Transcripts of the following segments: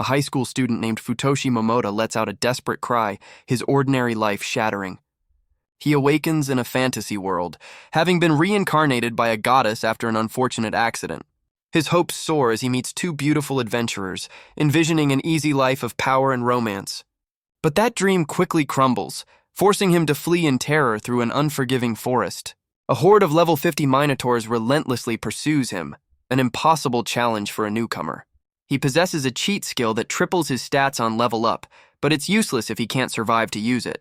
a high school student named Futoshi Momoda lets out a desperate cry, his ordinary life shattering. He awakens in a fantasy world, having been reincarnated by a goddess after an unfortunate accident. His hopes soar as he meets two beautiful adventurers, envisioning an easy life of power and romance. But that dream quickly crumbles, forcing him to flee in terror through an unforgiving forest. A horde of level 50 minotaurs relentlessly pursues him, an impossible challenge for a newcomer. He possesses a cheat skill that triples his stats on level up, but it's useless if he can't survive to use it.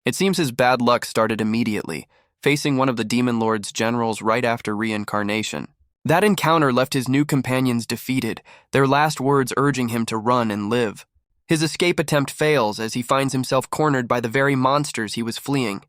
It seems his bad luck started immediately, facing one of the Demon Lord's generals right after reincarnation. That encounter left his new companions defeated, their last words urging him to run and live. His escape attempt fails as he finds himself cornered by the very monsters he was fleeing.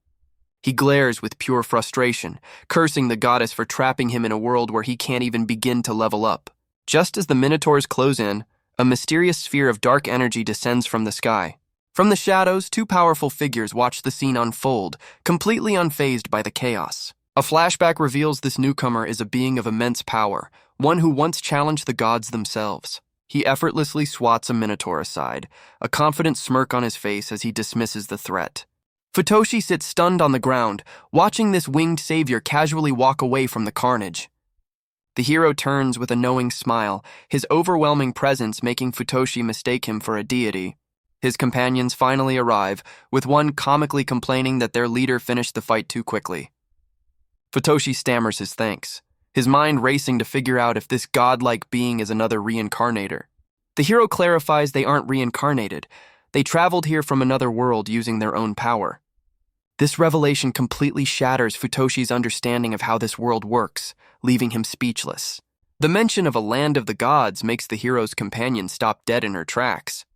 He glares with pure frustration, cursing the goddess for trapping him in a world where he can't even begin to level up. Just as the Minotaurs close in, a mysterious sphere of dark energy descends from the sky. From the shadows, two powerful figures watch the scene unfold, completely unfazed by the chaos. A flashback reveals this newcomer is a being of immense power, one who once challenged the gods themselves. He effortlessly swats a Minotaur aside, a confident smirk on his face as he dismisses the threat. Futoshi sits stunned on the ground, watching this winged savior casually walk away from the carnage. The hero turns with a knowing smile, his overwhelming presence making Futoshi mistake him for a deity. His companions finally arrive, with one comically complaining that their leader finished the fight too quickly. Futoshi stammers his thanks, his mind racing to figure out if this godlike being is another reincarnator. The hero clarifies they aren't reincarnated. They traveled here from another world using their own power. This revelation completely shatters Futoshi's understanding of how this world works, leaving him speechless. The mention of a land of the gods makes the hero's companion stop dead in her tracks.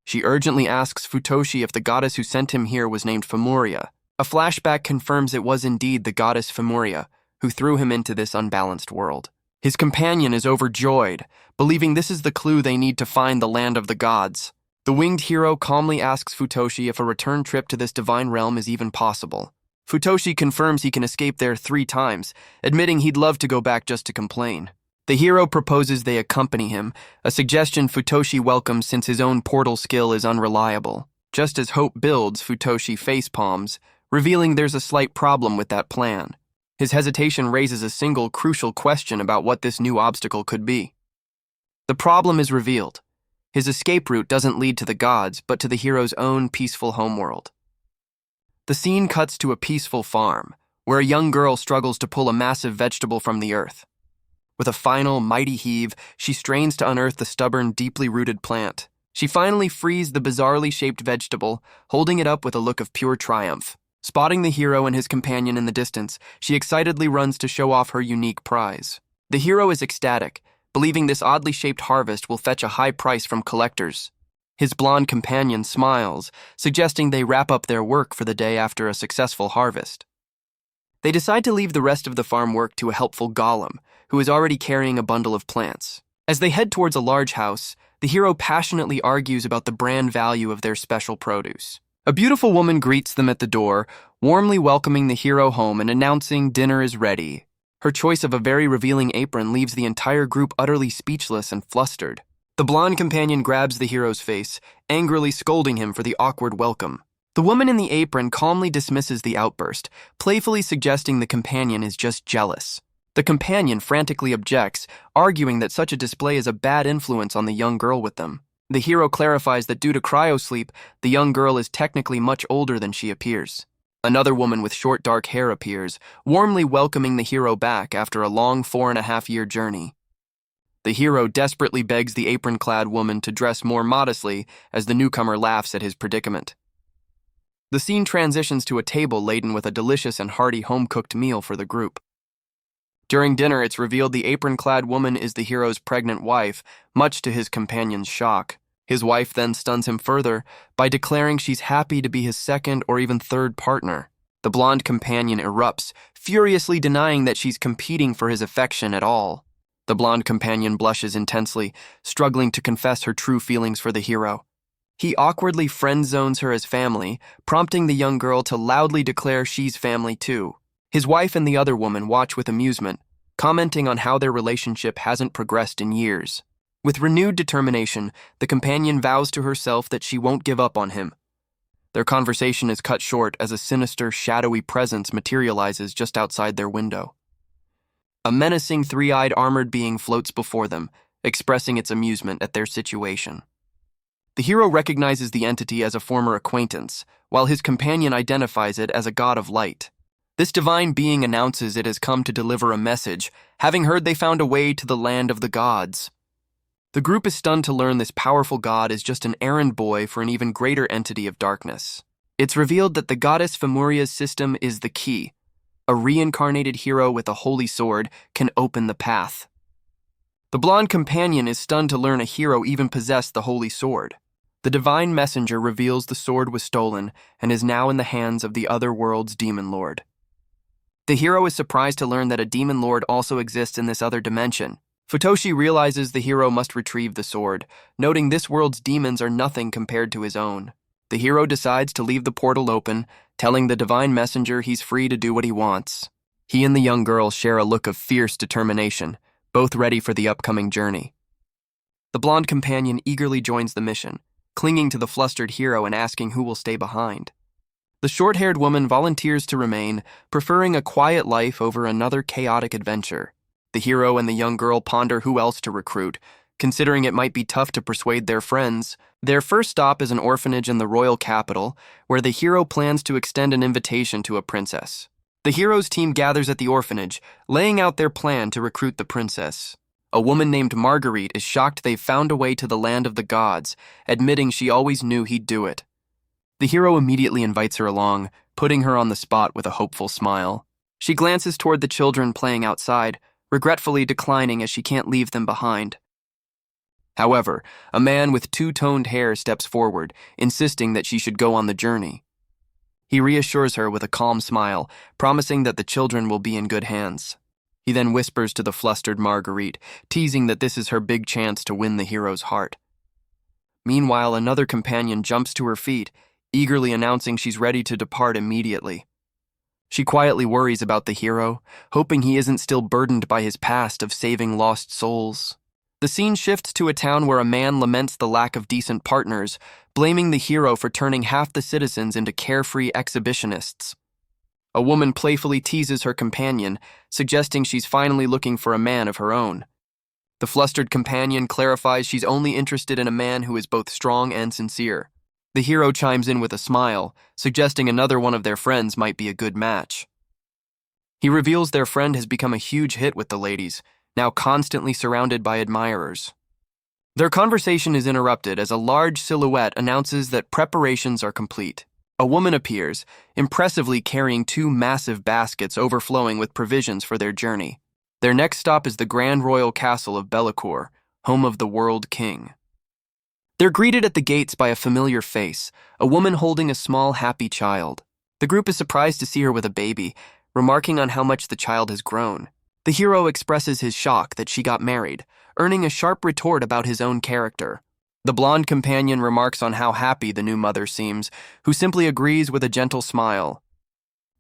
She urgently asks Futoshi if the goddess who sent him here was named Femuria. A flashback confirms it was indeed the goddess Femuria who threw him into this unbalanced world. His companion is overjoyed, believing this is the clue they need to find the land of the gods. The winged hero calmly asks Futoshi if a return trip to this divine realm is even possible. Futoshi confirms he can escape there 3 times, admitting he'd love to go back just to complain. The hero proposes they accompany him, a suggestion Futoshi welcomes since his own portal skill is unreliable. Just as hope builds, Futoshi facepalms, revealing there's a slight problem with that plan. His hesitation raises a single crucial question about what this new obstacle could be. The problem is revealed. His escape route doesn't lead to the gods, but to the hero's own peaceful homeworld. The scene cuts to a peaceful farm, where a young girl struggles to pull a massive vegetable from the earth. With a final, mighty heave, she strains to unearth the stubborn, deeply rooted plant. She finally frees the bizarrely shaped vegetable, holding it up with a look of pure triumph. Spotting the hero and his companion in the distance, she excitedly runs to show off her unique prize. The hero is ecstatic, believing this oddly shaped harvest will fetch a high price from collectors. His blonde companion smiles, suggesting they wrap up their work for the day after a successful harvest. They decide to leave the rest of the farm work to a helpful golem, who is already carrying a bundle of plants. As they head towards a large house, the hero passionately argues about the brand value of their special produce. A beautiful woman greets them at the door, warmly welcoming the hero home and announcing dinner is ready. Her choice of a very revealing apron leaves the entire group utterly speechless and flustered. The blonde companion grabs the hero's face, angrily scolding him for the awkward welcome. The woman in the apron calmly dismisses the outburst, playfully suggesting the companion is just jealous. The companion frantically objects, arguing that such a display is a bad influence on the young girl with them. The hero clarifies that due to cryosleep, the young girl is technically much older than she appears. Another woman with short dark hair appears, warmly welcoming the hero back after a long 4.5-year journey. The hero desperately begs the apron-clad woman to dress more modestly as the newcomer laughs at his predicament. The scene transitions to a table laden with a delicious and hearty home-cooked meal for the group. During dinner, it's revealed the apron-clad woman is the hero's pregnant wife, much to his companion's shock. His wife then stuns him further by declaring she's happy to be his second or even third partner. The blonde companion erupts, furiously denying that she's competing for his affection at all. The blonde companion blushes intensely, struggling to confess her true feelings for the hero. He awkwardly friend-zones her as family, prompting the young girl to loudly declare she's family too. His wife and the other woman watch with amusement, commenting on how their relationship hasn't progressed in years. With renewed determination, the companion vows to herself that she won't give up on him. Their conversation is cut short as a sinister, shadowy presence materializes just outside their window. A menacing, three-eyed armored being floats before them, expressing its amusement at their situation. The hero recognizes the entity as a former acquaintance, while his companion identifies it as a god of light. This divine being announces it has come to deliver a message, having heard they found a way to the land of the gods. The group is stunned to learn this powerful god is just an errand boy for an even greater entity of darkness. It's revealed that the goddess Femuria's system is the key. A reincarnated hero with a holy sword can open the path. The blonde companion is stunned to learn a hero even possessed the holy sword. The divine messenger reveals the sword was stolen and is now in the hands of the other world's demon lord. The hero is surprised to learn that a demon lord also exists in this other dimension. Futoshi realizes the hero must retrieve the sword, noting this world's demons are nothing compared to his own. The hero decides to leave the portal open, telling the divine messenger he's free to do what he wants. He and the young girl share a look of fierce determination, both ready for the upcoming journey. The blonde companion eagerly joins the mission, clinging to the flustered hero and asking who will stay behind. The short-haired woman volunteers to remain, preferring a quiet life over another chaotic adventure. The hero and the young girl ponder who else to recruit, considering it might be tough to persuade their friends. Their first stop is an orphanage in the royal capital, where the hero plans to extend an invitation to a princess. The hero's team gathers at the orphanage, laying out their plan to recruit the princess. A woman named Marguerite is shocked they've found a way to the land of the gods, admitting she always knew he'd do it. The hero immediately invites her along, putting her on the spot with a hopeful smile. She glances toward the children playing outside, regretfully declining as she can't leave them behind. However, a man with two-toned hair steps forward, insisting that she should go on the journey. He reassures her with a calm smile, promising that the children will be in good hands. He then whispers to the flustered Marguerite, teasing that this is her big chance to win the hero's heart. Meanwhile, another companion jumps to her feet, eagerly announcing she's ready to depart immediately. She quietly worries about the hero, hoping he isn't still burdened by his past of saving lost souls. The scene shifts to a town where a man laments the lack of decent partners, blaming the hero for turning half the citizens into carefree exhibitionists. A woman playfully teases her companion, suggesting she's finally looking for a man of her own. The flustered companion clarifies she's only interested in a man who is both strong and sincere. The hero chimes in with a smile, suggesting another one of their friends might be a good match. He reveals their friend has become a huge hit with the ladies, now constantly surrounded by admirers. Their conversation is interrupted as a large silhouette announces that preparations are complete. A woman appears, impressively carrying two massive baskets overflowing with provisions for their journey. Their next stop is the Grand Royal Castle of Bellicourt, home of the World King. They're greeted at the gates by a familiar face, a woman holding a small, happy child. The group is surprised to see her with a baby, remarking on how much the child has grown. The hero expresses his shock that she got married, earning a sharp retort about his own character. The blonde companion remarks on how happy the new mother seems, who simply agrees with a gentle smile.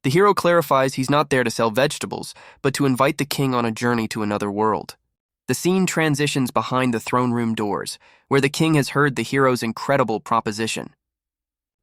The hero clarifies he's not there to sell vegetables, but to invite the king on a journey to another world. The scene transitions behind the throne room doors, where the king has heard the hero's incredible proposition.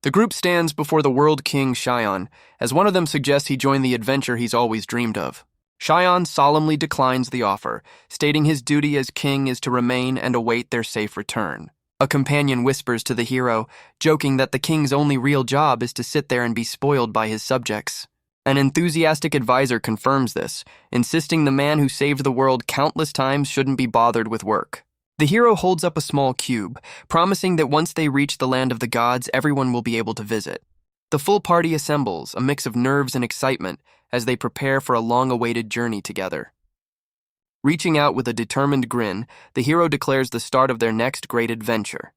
The group stands before the World King Xion, as one of them suggests he join the adventure he's always dreamed of. Xion solemnly declines the offer, stating his duty as king is to remain and await their safe return. A companion whispers to the hero, joking that the king's only real job is to sit there and be spoiled by his subjects. An enthusiastic advisor confirms this, insisting the man who saved the world countless times shouldn't be bothered with work. The hero holds up a small cube, promising that once they reach the land of the gods, everyone will be able to visit. The full party assembles, a mix of nerves and excitement, as they prepare for a long-awaited journey together. Reaching out with a determined grin, the hero declares the start of their next great adventure.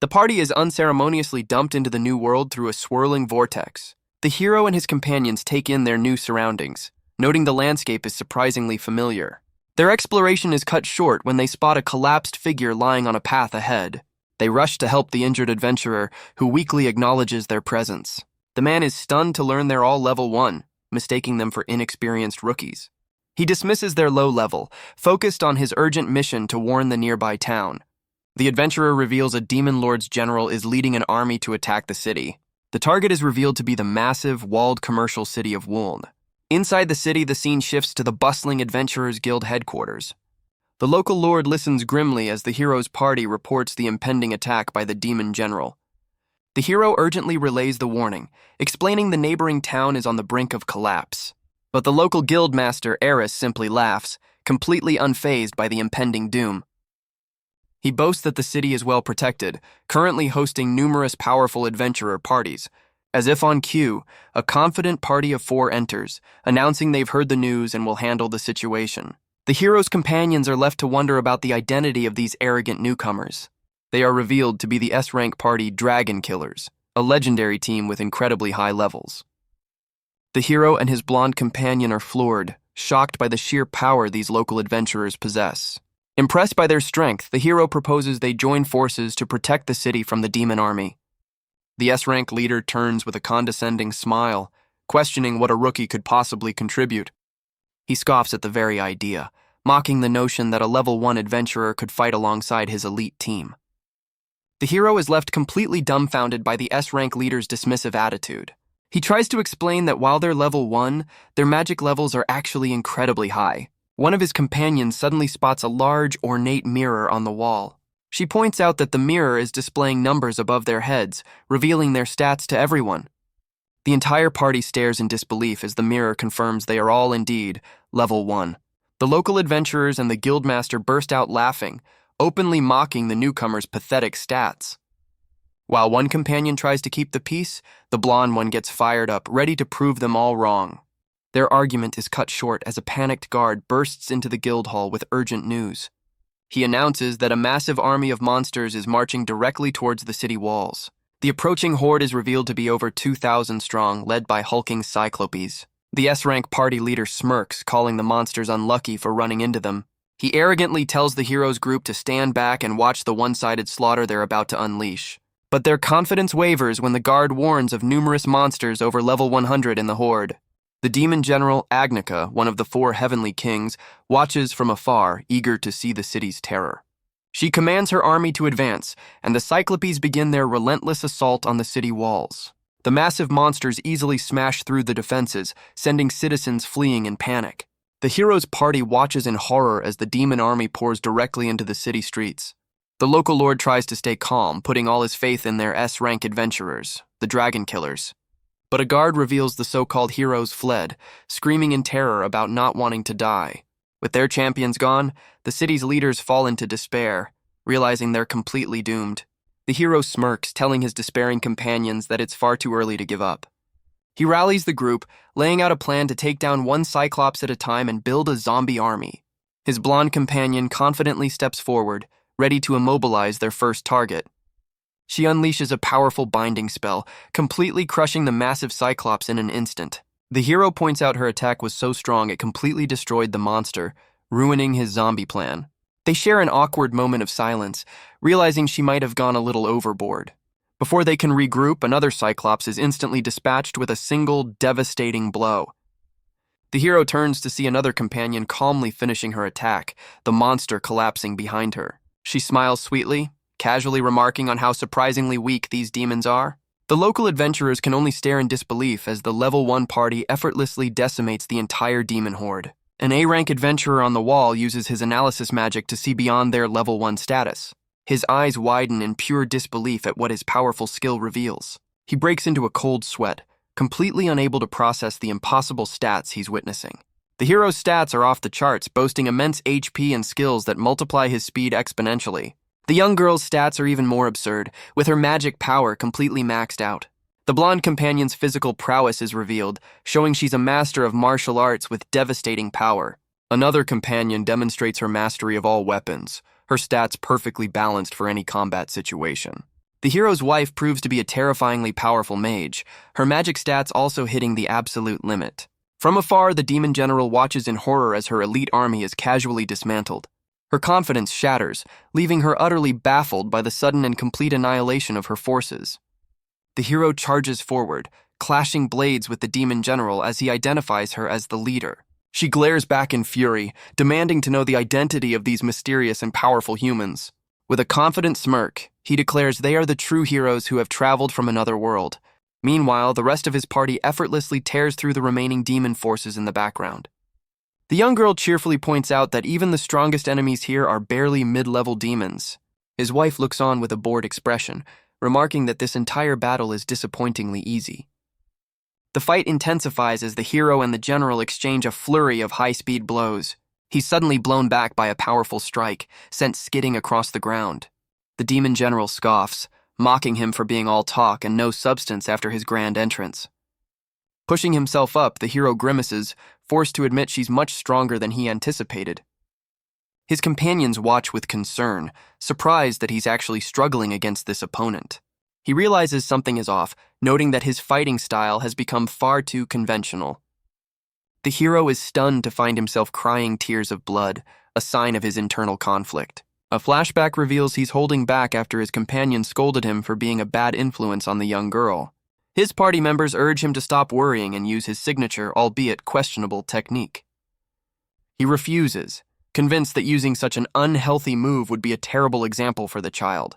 The party is unceremoniously dumped into the new world through a swirling vortex. The hero and his companions take in their new surroundings, noting the landscape is surprisingly familiar. Their exploration is cut short when they spot a collapsed figure lying on a path ahead. They rush to help the injured adventurer, who weakly acknowledges their presence. The man is stunned to learn they're all level 1, mistaking them for inexperienced rookies. He dismisses their low level, focused on his urgent mission to warn the nearby town. The adventurer reveals a demon lord's general is leading an army to attack the city. The target is revealed to be the massive, walled commercial city of Wuln. Inside the city, the scene shifts to the bustling Adventurers Guild headquarters. The local lord listens grimly as the hero's party reports the impending attack by the demon general. The hero urgently relays the warning, explaining the neighboring town is on the brink of collapse. But the local guild master, Eris, simply laughs, completely unfazed by the impending doom. He boasts that the city is well protected, currently hosting numerous powerful adventurer parties. As if on cue, a confident party of 4 enters, announcing they've heard the news and will handle the situation. The hero's companions are left to wonder about the identity of these arrogant newcomers. They are revealed to be the S-rank party Dragon Killers, a legendary team with incredibly high levels. The hero and his blonde companion are floored, shocked by the sheer power these local adventurers possess. Impressed by their strength, the hero proposes they join forces to protect the city from the demon army. The S-rank leader turns with a condescending smile, questioning what a rookie could possibly contribute. He scoffs at the very idea, mocking the notion that a level 1 adventurer could fight alongside his elite team. The hero is left completely dumbfounded by the S-rank leader's dismissive attitude. He tries to explain that while they're level 1, their magic levels are actually incredibly high. One of his companions suddenly spots a large, ornate mirror on the wall. She points out that the mirror is displaying numbers above their heads, revealing their stats to everyone. The entire party stares in disbelief as the mirror confirms they are all indeed level 1. The local adventurers and the guildmaster burst out laughing, openly mocking the newcomers' pathetic stats. While one companion tries to keep the peace, the blonde one gets fired up, ready to prove them all wrong. Their argument is cut short as a panicked guard bursts into the guild hall with urgent news. He announces that a massive army of monsters is marching directly towards the city walls. The approaching horde is revealed to be over 2,000 strong, led by hulking cyclopes. The S-rank party leader smirks, calling the monsters unlucky for running into them. He arrogantly tells the hero's group to stand back and watch the one-sided slaughter they're about to unleash. But their confidence wavers when the guard warns of numerous monsters over level 100 in the horde. The demon general, Agnica, one of the 4 heavenly kings, watches from afar, eager to see the city's terror. She commands her army to advance, and the Cyclopes begin their relentless assault on the city walls. The massive monsters easily smash through the defenses, sending citizens fleeing in panic. The hero's party watches in horror as the demon army pours directly into the city streets. The local lord tries to stay calm, putting all his faith in their S-rank adventurers, the Dragon Killers. But a guard reveals the so-called heroes fled, screaming in terror about not wanting to die. With their champions gone, the city's leaders fall into despair, realizing they're completely doomed. The hero smirks, telling his despairing companions that it's far too early to give up. He rallies the group, laying out a plan to take down one Cyclops at a time and build a zombie army. His blonde companion confidently steps forward, ready to immobilize their first target. She unleashes a powerful binding spell, completely crushing the massive Cyclops in an instant. The hero points out her attack was so strong it completely destroyed the monster, ruining his zombie plan. They share an awkward moment of silence, realizing she might have gone a little overboard. Before they can regroup, another Cyclops is instantly dispatched with a single, devastating blow. The hero turns to see another companion calmly finishing her attack, the monster collapsing behind her. She smiles sweetly, casually remarking on how surprisingly weak these demons are. The local adventurers can only stare in disbelief as the level 1 party effortlessly decimates the entire demon horde. An A-rank adventurer on the wall uses his analysis magic to see beyond their level 1 status. His eyes widen in pure disbelief at what his powerful skill reveals. He breaks into a cold sweat, completely unable to process the impossible stats he's witnessing. The hero's stats are off the charts, boasting immense HP and skills that multiply his speed exponentially. The young girl's stats are even more absurd, with her magic power completely maxed out. The blonde companion's physical prowess is revealed, showing she's a master of martial arts with devastating power. Another companion demonstrates her mastery of all weapons, her stats perfectly balanced for any combat situation. The hero's wife proves to be a terrifyingly powerful mage, her magic stats also hitting the absolute limit. From afar, the demon general watches in horror as her elite army is casually dismantled. Her confidence shatters, leaving her utterly baffled by the sudden and complete annihilation of her forces. The hero charges forward, clashing blades with the demon general as he identifies her as the leader. She glares back in fury, demanding to know the identity of these mysterious and powerful humans. With a confident smirk, he declares they are the true heroes who have traveled from another world. Meanwhile, the rest of his party effortlessly tears through the remaining demon forces in the background. The young girl cheerfully points out that even the strongest enemies here are barely mid-level demons. His wife looks on with a bored expression, remarking that this entire battle is disappointingly easy. The fight intensifies as the hero and the general exchange a flurry of high-speed blows. He's suddenly blown back by a powerful strike, sent skidding across the ground. The demon general scoffs, mocking him for being all talk and no substance after his grand entrance. Pushing himself up, the hero grimaces, forced to admit she's much stronger than he anticipated. His companions watch with concern, surprised that he's actually struggling against this opponent. He realizes something is off, noting that his fighting style has become far too conventional. The hero is stunned to find himself crying tears of blood, a sign of his internal conflict. A flashback reveals he's holding back after his companion scolded him for being a bad influence on the young girl. His party members urge him to stop worrying and use his signature, albeit questionable, technique. He refuses, convinced that using such an unhealthy move would be a terrible example for the child.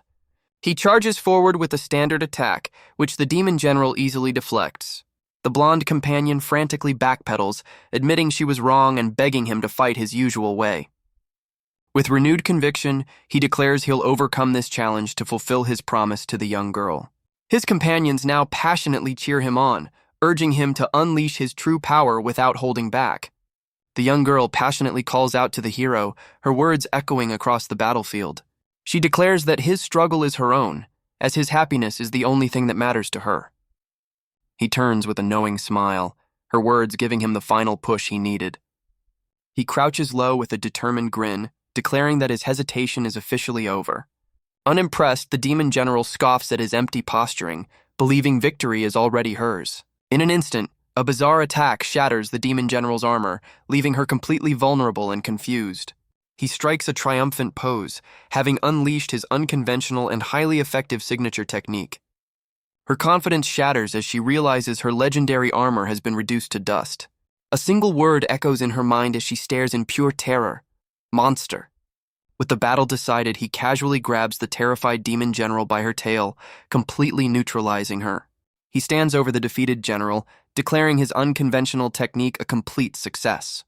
He charges forward with a standard attack, which the demon general easily deflects. The blonde companion frantically backpedals, admitting she was wrong and begging him to fight his usual way. With renewed conviction, he declares he'll overcome this challenge to fulfill his promise to the young girl. His companions now passionately cheer him on, urging him to unleash his true power without holding back. The young girl passionately calls out to the hero, her words echoing across the battlefield. She declares that his struggle is her own, as his happiness is the only thing that matters to her. He turns with a knowing smile, her words giving him the final push he needed. He crouches low with a determined grin, declaring that his hesitation is officially over. Unimpressed, the demon general scoffs at his empty posturing, believing victory is already hers. In an instant, a bizarre attack shatters the demon general's armor, leaving her completely vulnerable and confused. He strikes a triumphant pose, having unleashed his unconventional and highly effective signature technique. Her confidence shatters as she realizes her legendary armor has been reduced to dust. A single word echoes in her mind as she stares in pure terror: monster. With the battle decided, he casually grabs the terrified demon general by her tail, completely neutralizing her. He stands over the defeated general, declaring his unconventional technique a complete success.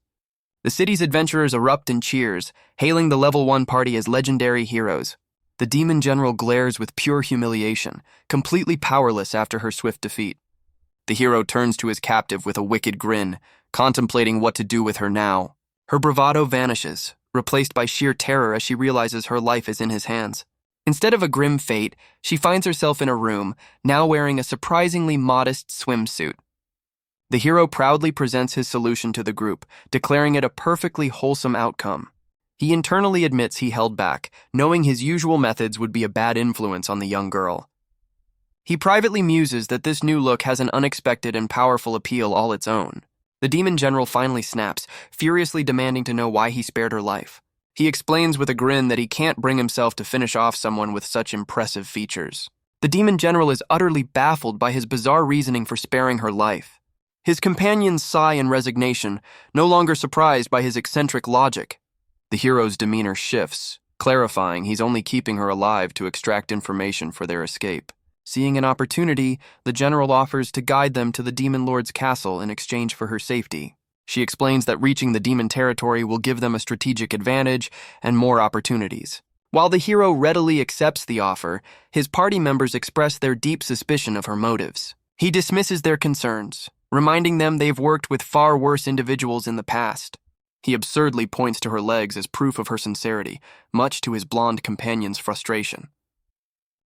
The city's adventurers erupt in cheers, hailing the Level 1 party as legendary heroes. The demon general glares with pure humiliation, completely powerless after her swift defeat. The hero turns to his captive with a wicked grin, contemplating what to do with her now. Her bravado vanishes, replaced by sheer terror as she realizes her life is in his hands. Instead of a grim fate, she finds herself in a room, now wearing a surprisingly modest swimsuit. The hero proudly presents his solution to the group, declaring it a perfectly wholesome outcome. He internally admits he held back, knowing his usual methods would be a bad influence on the young girl. He privately muses that this new look has an unexpected and powerful appeal all its own. The demon general finally snaps, furiously demanding to know why he spared her life. He explains with a grin that he can't bring himself to finish off someone with such impressive features. The demon general is utterly baffled by his bizarre reasoning for sparing her life. His companions sigh in resignation, no longer surprised by his eccentric logic. The hero's demeanor shifts, clarifying he's only keeping her alive to extract information for their escape. Seeing an opportunity, the general offers to guide them to the demon lord's castle in exchange for her safety. She explains that reaching the demon territory will give them a strategic advantage and more opportunities. While the hero readily accepts the offer, his party members express their deep suspicion of her motives. He dismisses their concerns, reminding them they've worked with far worse individuals in the past. He absurdly points to her legs as proof of her sincerity, much to his blonde companion's frustration.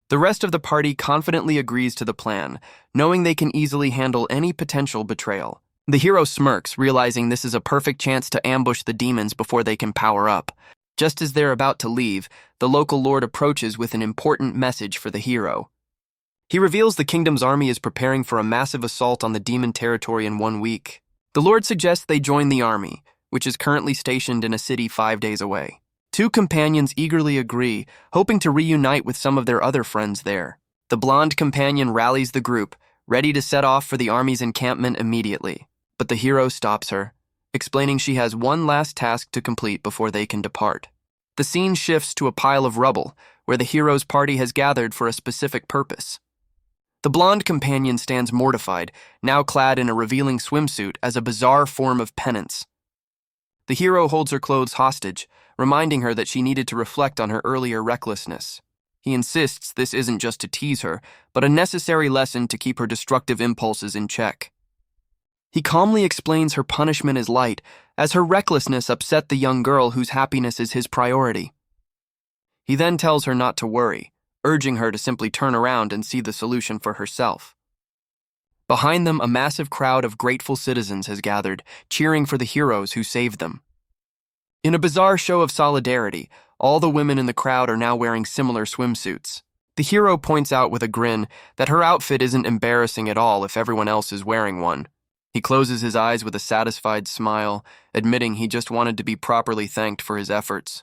The rest of the party confidently agrees to the plan, knowing they can easily handle any potential betrayal. The hero smirks, realizing this is a perfect chance to ambush the demons before they can power up. Just as they're about to leave, the local lord approaches with an important message for the hero. He reveals the kingdom's army is preparing for a massive assault on the demon territory in 1 week. The lord suggests they join the army, which is currently stationed in a city 5 days away. Two companions eagerly agree, hoping to reunite with some of their other friends there. The blonde companion rallies the group, ready to set off for the army's encampment immediately. But the hero stops her, explaining she has one last task to complete before they can depart. The scene shifts to a pile of rubble, where the hero's party has gathered for a specific purpose. The blonde companion stands mortified, now clad in a revealing swimsuit as a bizarre form of penance. The hero holds her clothes hostage, reminding her that she needed to reflect on her earlier recklessness. He insists this isn't just to tease her, but a necessary lesson to keep her destructive impulses in check. He calmly explains her punishment is light, as her recklessness upset the young girl whose happiness is his priority. He then tells her not to worry, urging her to simply turn around and see the solution for herself. Behind them, a massive crowd of grateful citizens has gathered, cheering for the heroes who saved them. In a bizarre show of solidarity, all the women in the crowd are now wearing similar swimsuits. The hero points out with a grin that her outfit isn't embarrassing at all if everyone else is wearing one. He closes his eyes with a satisfied smile, admitting he just wanted to be properly thanked for his efforts.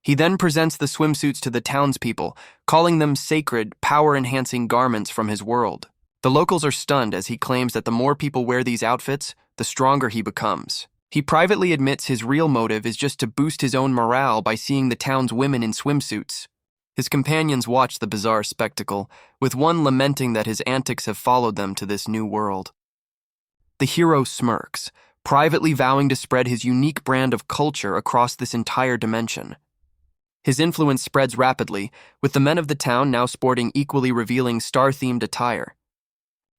He then presents the swimsuits to the townspeople, calling them sacred, power-enhancing garments from his world. The locals are stunned as he claims that the more people wear these outfits, the stronger he becomes. He privately admits his real motive is just to boost his own morale by seeing the town's women in swimsuits. His companions watch the bizarre spectacle, with one lamenting that his antics have followed them to this new world. The hero smirks, privately vowing to spread his unique brand of culture across this entire dimension. His influence spreads rapidly, with the men of the town now sporting equally revealing star-themed attire.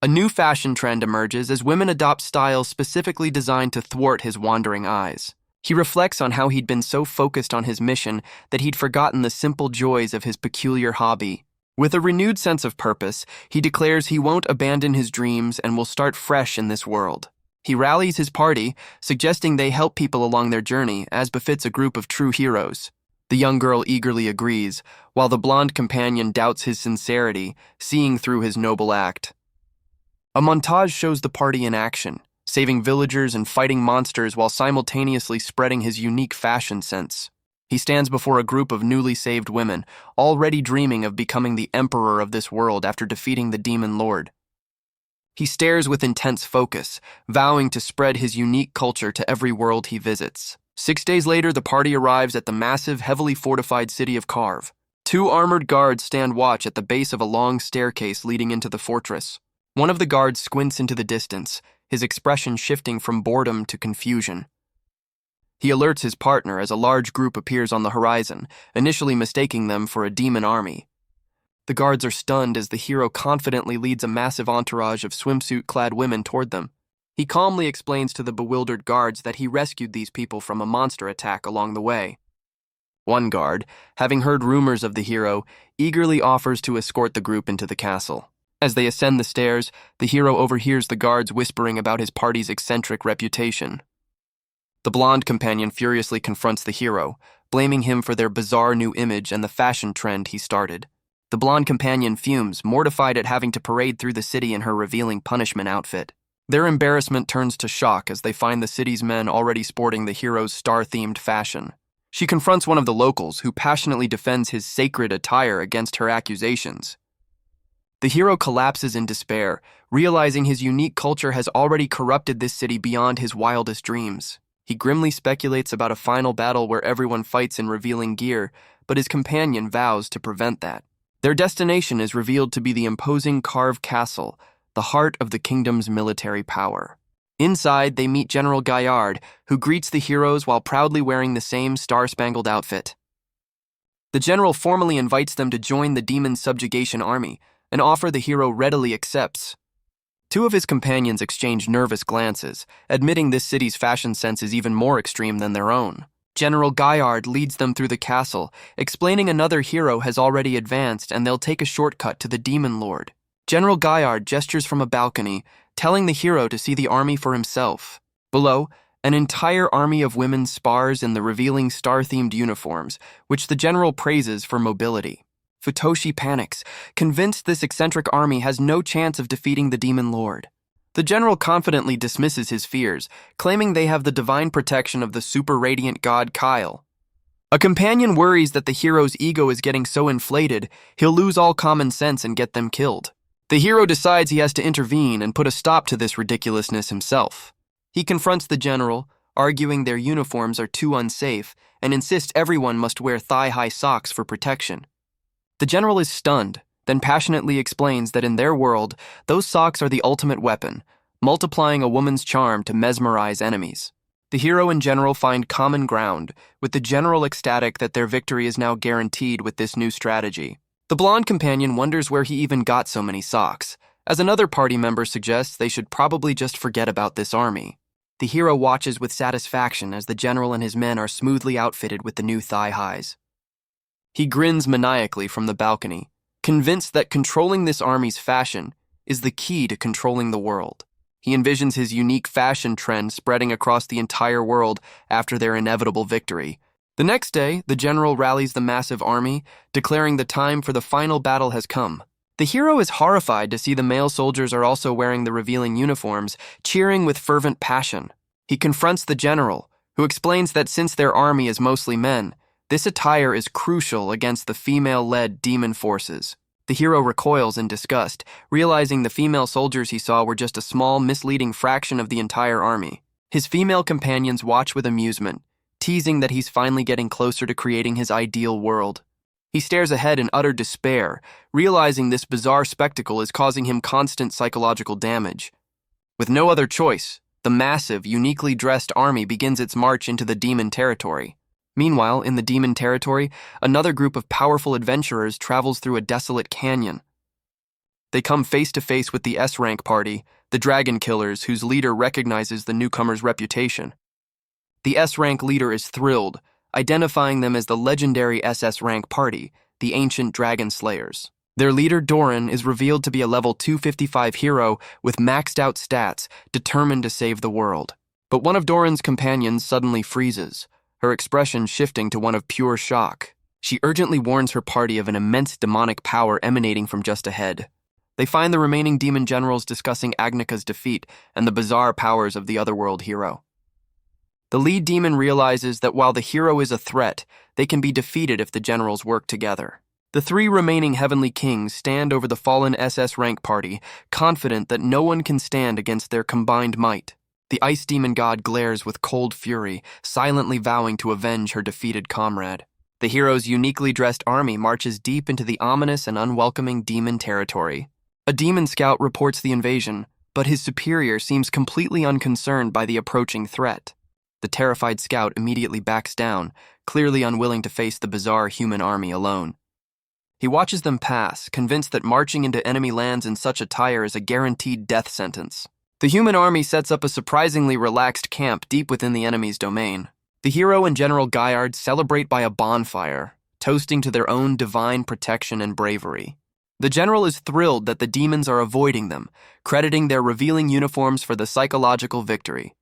A new fashion trend emerges as women adopt styles specifically designed to thwart his wandering eyes. He reflects on how he'd been so focused on his mission that he'd forgotten the simple joys of his peculiar hobby. With a renewed sense of purpose, he declares he won't abandon his dreams and will start fresh in this world. He rallies his party, suggesting they help people along their journey, as befits a group of true heroes. The young girl eagerly agrees, while the blonde companion doubts his sincerity, seeing through his noble act. A montage shows the party in action, saving villagers and fighting monsters while simultaneously spreading his unique fashion sense. He stands before a group of newly saved women, already dreaming of becoming the emperor of this world after defeating the demon lord. He stares with intense focus, vowing to spread his unique culture to every world he visits. 6 days later, the party arrives at the massive, heavily fortified city of Carve. 2 armored guards stand watch at the base of a long staircase leading into the fortress. One of the guards squints into the distance, his expression shifting from boredom to confusion. He alerts his partner as a large group appears on the horizon, initially mistaking them for a demon army. The guards are stunned as the hero confidently leads a massive entourage of swimsuit-clad women toward them. He calmly explains to the bewildered guards that he rescued these people from a monster attack along the way. One guard, having heard rumors of the hero, eagerly offers to escort the group into the castle. As they ascend the stairs, the hero overhears the guards whispering about his party's eccentric reputation. The blonde companion furiously confronts the hero, blaming him for their bizarre new image and the fashion trend he started. The blonde companion fumes, mortified at having to parade through the city in her revealing punishment outfit. Their embarrassment turns to shock as they find the city's men already sporting the hero's star-themed fashion. She confronts one of the locals, who passionately defends his sacred attire against her accusations. The hero collapses in despair, realizing his unique culture has already corrupted this city beyond his wildest dreams. He grimly speculates about a final battle where everyone fights in revealing gear, but his companion vows to prevent that. Their destination is revealed to be the imposing Carve Castle, the heart of the kingdom's military power. Inside, they meet General Gaillard, who greets the heroes while proudly wearing the same star-spangled outfit. The general formally invites them to join the demon subjugation army, an offer the hero readily accepts. 2 of his companions exchange nervous glances, admitting this city's fashion sense is even more extreme than their own. General Gaillard leads them through the castle, explaining another hero has already advanced and they'll take a shortcut to the demon lord. General Gaillard gestures from a balcony, telling the hero to see the army for himself. Below, an entire army of women spars in the revealing star-themed uniforms, which the general praises for mobility. Futoshi panics, convinced this eccentric army has no chance of defeating the demon lord. The general confidently dismisses his fears, claiming they have the divine protection of the super-radiant god Kyle. A companion worries that the hero's ego is getting so inflated, he'll lose all common sense and get them killed. The hero decides he has to intervene and put a stop to this ridiculousness himself. He confronts the general, arguing their uniforms are too unsafe, and insists everyone must wear thigh-high socks for protection. The general is stunned, then passionately explains that in their world, those socks are the ultimate weapon, multiplying a woman's charm to mesmerize enemies. The hero and general find common ground, with the general ecstatic that their victory is now guaranteed with this new strategy. The blonde companion wonders where he even got so many socks, as another party member suggests they should probably just forget about this army. The hero watches with satisfaction as the general and his men are smoothly outfitted with the new thigh highs. He grins maniacally from the balcony, convinced that controlling this army's fashion is the key to controlling the world. He envisions his unique fashion trend spreading across the entire world after their inevitable victory. The next day, the general rallies the massive army, declaring the time for the final battle has come. The hero is horrified to see the male soldiers are also wearing the revealing uniforms, cheering with fervent passion. He confronts the general, who explains that since their army is mostly men, this attire is crucial against the female-led demon forces. The hero recoils in disgust, realizing the female soldiers he saw were just a small, misleading fraction of the entire army. His female companions watch with amusement, teasing that he's finally getting closer to creating his ideal world. He stares ahead in utter despair, realizing this bizarre spectacle is causing him constant psychological damage. With no other choice, the massive, uniquely dressed army begins its march into the demon territory. Meanwhile, in the demon territory, another group of powerful adventurers travels through a desolate canyon. They come face to face with the S-rank party, the dragon killers, whose leader recognizes the newcomer's reputation. The S-rank leader is thrilled, identifying them as the legendary SS-rank party, the ancient dragon slayers. Their leader, Doran, is revealed to be a level 255 hero with maxed out stats, determined to save the world. But one of Doran's companions suddenly freezes, her expression shifting to one of pure shock. She urgently warns her party of an immense demonic power emanating from just ahead. They find the remaining demon generals discussing Agnika's defeat and the bizarre powers of the otherworld hero. The lead demon realizes that while the hero is a threat, they can be defeated if the generals work together. The three remaining heavenly kings stand over the fallen SS rank party, confident that no one can stand against their combined might. The ice demon god glares with cold fury, silently vowing to avenge her defeated comrade. The hero's uniquely dressed army marches deep into the ominous and unwelcoming demon territory. A demon scout reports the invasion, but his superior seems completely unconcerned by the approaching threat. The terrified scout immediately backs down, clearly unwilling to face the bizarre human army alone. He watches them pass, convinced that marching into enemy lands in such attire is a guaranteed death sentence. The human army sets up a surprisingly relaxed camp deep within the enemy's domain. The hero and General Gaillard celebrate by a bonfire, toasting to their own divine protection and bravery. The general is thrilled that the demons are avoiding them, crediting their revealing uniforms for the psychological victory.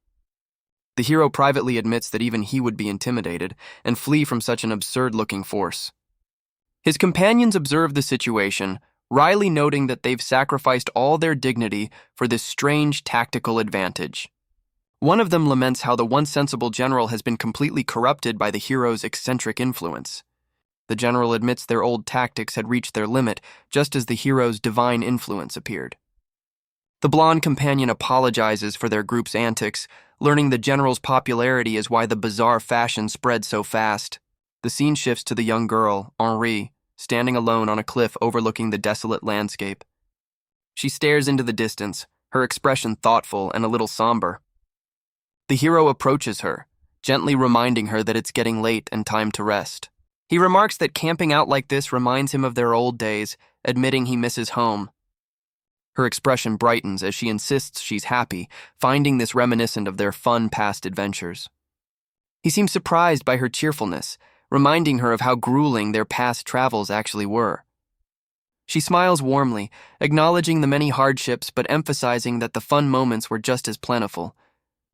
The hero privately admits that even he would be intimidated and flee from such an absurd-looking force. His companions observe the situation, wryly noting that they've sacrificed all their dignity for this strange tactical advantage. One of them laments how the once sensible general has been completely corrupted by the hero's eccentric influence. The general admits their old tactics had reached their limit just as the hero's divine influence appeared. The blonde companion apologizes for their group's antics, learning the general's popularity is why the bizarre fashion spread so fast. The scene shifts to the young girl, Henri, standing alone on a cliff overlooking the desolate landscape. She stares into the distance, her expression thoughtful and a little somber. The hero approaches her, gently reminding her that it's getting late and time to rest. He remarks that camping out like this reminds him of their old days, admitting he misses home. Her expression brightens as she insists she's happy, finding this reminiscent of their fun past adventures. He seems surprised by her cheerfulness, reminding her of how grueling their past travels actually were. She smiles warmly, acknowledging the many hardships but emphasizing that the fun moments were just as plentiful.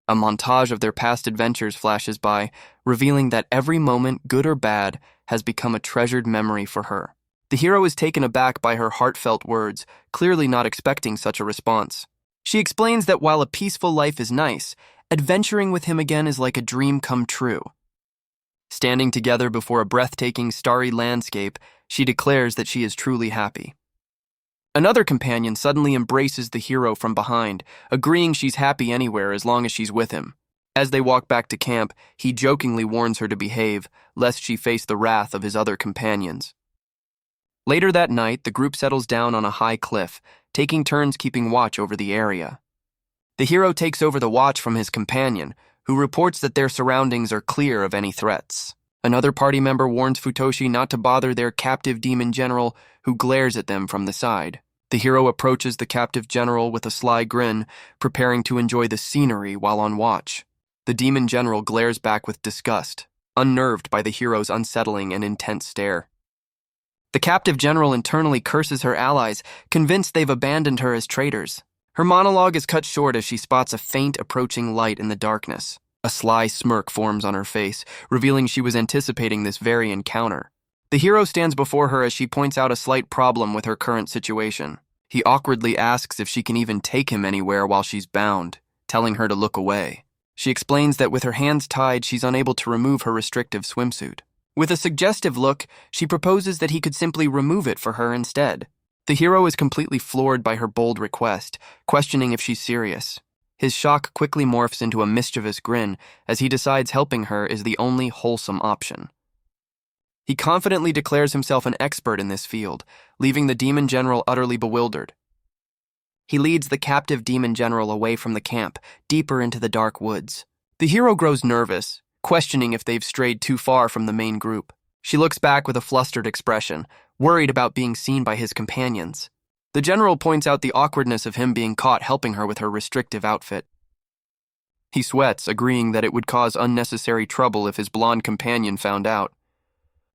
A montage of their past adventures flashes by, revealing that every moment, good or bad, has become a treasured memory for her. The hero is taken aback by her heartfelt words, clearly not expecting such a response. She explains that while a peaceful life is nice, adventuring with him again is like a dream come true. Standing together before a breathtaking starry landscape, she declares that she is truly happy. Another companion suddenly embraces the hero from behind, agreeing she's happy anywhere as long as she's with him. As they walk back to camp, he jokingly warns her to behave, lest she face the wrath of his other companions. Later that night, the group settles down on a high cliff, taking turns keeping watch over the area. The hero takes over the watch from his companion, who reports that their surroundings are clear of any threats. Another party member warns Futoshi not to bother their captive demon general, who glares at them from the side. The hero approaches the captive general with a sly grin, preparing to enjoy the scenery while on watch. The demon general glares back with disgust, unnerved by the hero's unsettling and intense stare. The captive general internally curses her allies, convinced they've abandoned her as traitors. Her monologue is cut short as she spots a faint approaching light in the darkness. A sly smirk forms on her face, revealing she was anticipating this very encounter. The hero stands before her as she points out a slight problem with her current situation. He awkwardly asks if she can even take him anywhere while she's bound, telling her to look away. She explains that with her hands tied, she's unable to remove her restrictive swimsuit. With a suggestive look, she proposes that he could simply remove it for her instead. The hero is completely floored by her bold request, questioning if she's serious. His shock quickly morphs into a mischievous grin as he decides helping her is the only wholesome option. He confidently declares himself an expert in this field, leaving the demon general utterly bewildered. He leads the captive demon general away from the camp, deeper into the dark woods. The hero grows nervous, questioning if they've strayed too far from the main group. She looks back with a flustered expression, worried about being seen by his companions. The general points out the awkwardness of him being caught helping her with her restrictive outfit. He sweats, agreeing that it would cause unnecessary trouble if his blonde companion found out.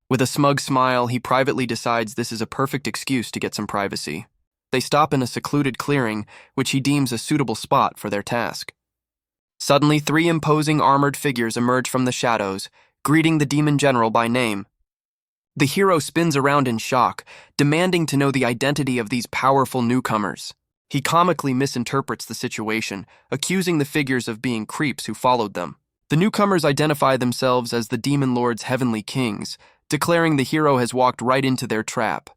With a smug smile, he privately decides this is a perfect excuse to get some privacy. They stop in a secluded clearing, which he deems a suitable spot for their task. Suddenly, 3 imposing armored figures emerge from the shadows, greeting the demon general by name. The hero spins around in shock, demanding to know the identity of these powerful newcomers. He comically misinterprets the situation, accusing the figures of being creeps who followed them. The newcomers identify themselves as the Demon Lord's heavenly kings, declaring the hero has walked right into their trap.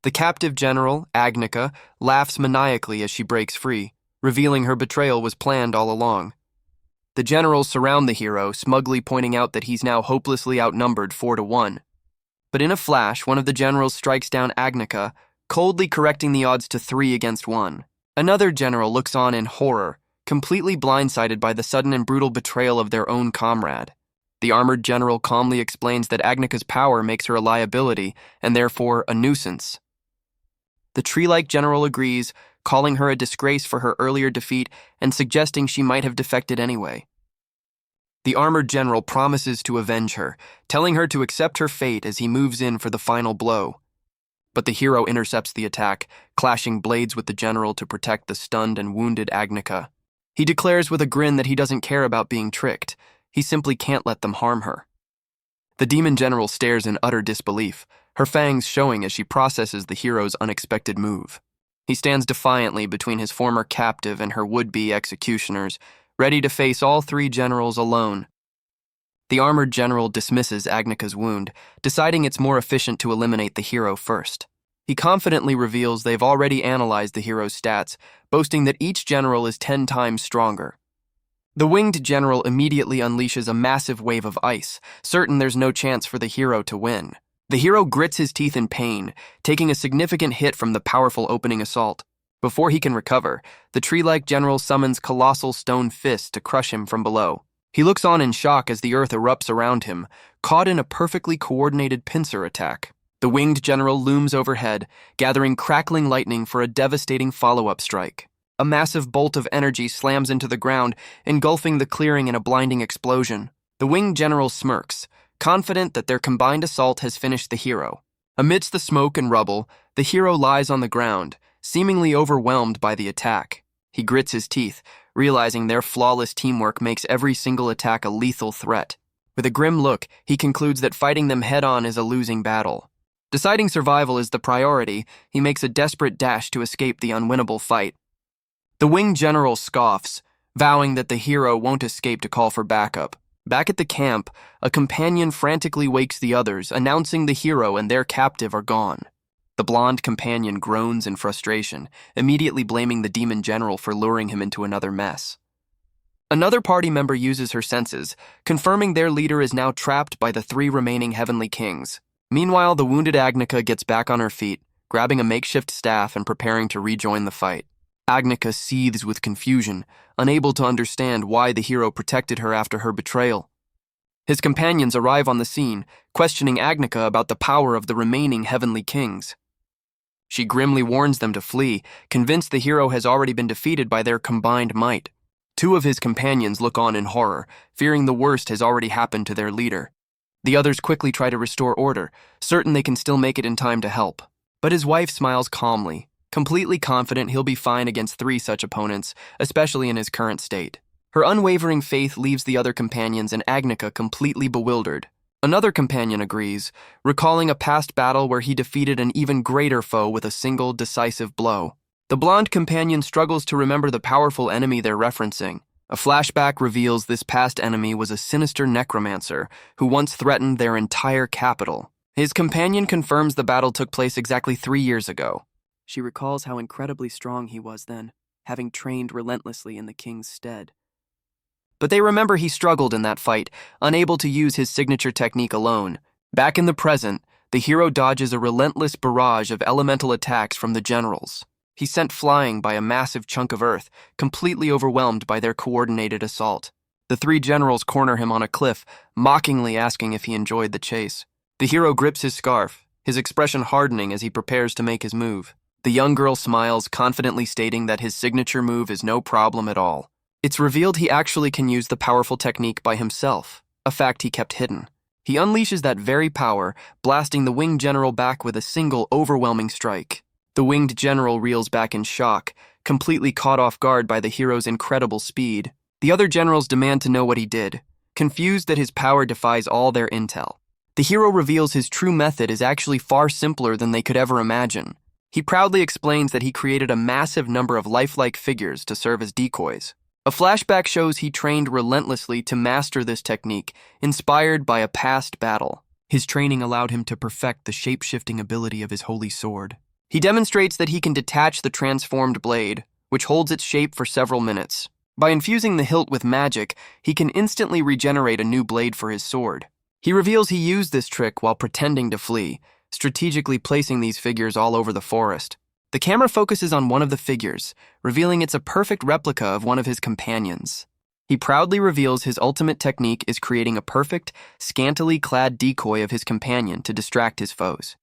The captive general, Agnica, laughs maniacally as she breaks free, revealing her betrayal was planned all along. The generals surround the hero, smugly pointing out that he's now hopelessly outnumbered 4-1. But in a flash, one of the generals strikes down Agnica, coldly correcting the odds to 3-1. Another general looks on in horror, completely blindsided by the sudden and brutal betrayal of their own comrade. The armored general calmly explains that Agnica's power makes her a liability, and therefore a nuisance. The tree-like general agrees, calling her a disgrace for her earlier defeat and suggesting she might have defected anyway. The armored general promises to avenge her, telling her to accept her fate as he moves in for the final blow. But the hero intercepts the attack, clashing blades with the general to protect the stunned and wounded Agnica. He declares with a grin that he doesn't care about being tricked. He simply can't let them harm her. The demon general stares in utter disbelief, her fangs showing as she processes the hero's unexpected move. He stands defiantly between his former captive and her would-be executioners, ready to face all 3 generals alone. The armored general dismisses Agnica's wound, deciding it's more efficient to eliminate the hero first. He confidently reveals they've already analyzed the hero's stats, boasting that each general is 10 times stronger. The winged general immediately unleashes a massive wave of ice, certain there's no chance for the hero to win. The hero grits his teeth in pain, taking a significant hit from the powerful opening assault. Before he can recover, the tree-like general summons colossal stone fists to crush him from below. He looks on in shock as the earth erupts around him, caught in a perfectly coordinated pincer attack. The winged general looms overhead, gathering crackling lightning for a devastating follow-up strike. A massive bolt of energy slams into the ground, engulfing the clearing in a blinding explosion. The winged general smirks, confident that their combined assault has finished the hero. Amidst the smoke and rubble, the hero lies on the ground, seemingly overwhelmed by the attack. He grits his teeth, realizing their flawless teamwork makes every single attack a lethal threat. With a grim look, he concludes that fighting them head-on is a losing battle. Deciding survival is the priority, he makes a desperate dash to escape the unwinnable fight. The winged general scoffs, vowing that the hero won't escape to call for backup. Back at the camp, a companion frantically wakes the others, announcing the hero and their captive are gone. The blonde companion groans in frustration, immediately blaming the demon general for luring him into another mess. Another party member uses her senses, confirming their leader is now trapped by the 3 remaining heavenly kings. Meanwhile, the wounded Agnica gets back on her feet, grabbing a makeshift staff and preparing to rejoin the fight. Agnica seethes with confusion, unable to understand why the hero protected her after her betrayal. His companions arrive on the scene, questioning Agnica about the power of the remaining heavenly kings. She grimly warns them to flee, convinced the hero has already been defeated by their combined might. 2 of his companions look on in horror, fearing the worst has already happened to their leader. The others quickly try to restore order, certain they can still make it in time to help. But his wife smiles calmly, completely confident he'll be fine against 3 such opponents, especially in his current state. Her unwavering faith leaves the other companions and Agnica completely bewildered. Another companion agrees, recalling a past battle where he defeated an even greater foe with a single decisive blow. The blonde companion struggles to remember the powerful enemy they're referencing. A flashback reveals this past enemy was a sinister necromancer who once threatened their entire capital. His companion confirms the battle took place exactly 3 years ago. She recalls how incredibly strong he was then, having trained relentlessly in the king's stead. But they remember he struggled in that fight, unable to use his signature technique alone. Back in the present, the hero dodges a relentless barrage of elemental attacks from the generals. He's sent flying by a massive chunk of earth, completely overwhelmed by their coordinated assault. The 3 generals corner him on a cliff, mockingly asking if he enjoyed the chase. The hero grips his scarf, his expression hardening as he prepares to make his move. The young girl smiles, confidently stating that his signature move is no problem at all. It's revealed he actually can use the powerful technique by himself, a fact he kept hidden. He unleashes that very power, blasting the winged general back with a single overwhelming strike. The winged general reels back in shock, completely caught off guard by the hero's incredible speed. The other generals demand to know what he did, confused that his power defies all their intel. The hero reveals his true method is actually far simpler than they could ever imagine. He proudly explains that he created a massive number of lifelike figures to serve as decoys. A flashback shows he trained relentlessly to master this technique, inspired by a past battle. His training allowed him to perfect the shape-shifting ability of his holy sword. He demonstrates that he can detach the transformed blade, which holds its shape for several minutes. By infusing the hilt with magic, he can instantly regenerate a new blade for his sword. He reveals he used this trick while pretending to flee, strategically placing these figures all over the forest. The camera focuses on one of the figures, revealing it's a perfect replica of one of his companions. He proudly reveals his ultimate technique is creating a perfect, scantily clad decoy of his companion to distract his foes.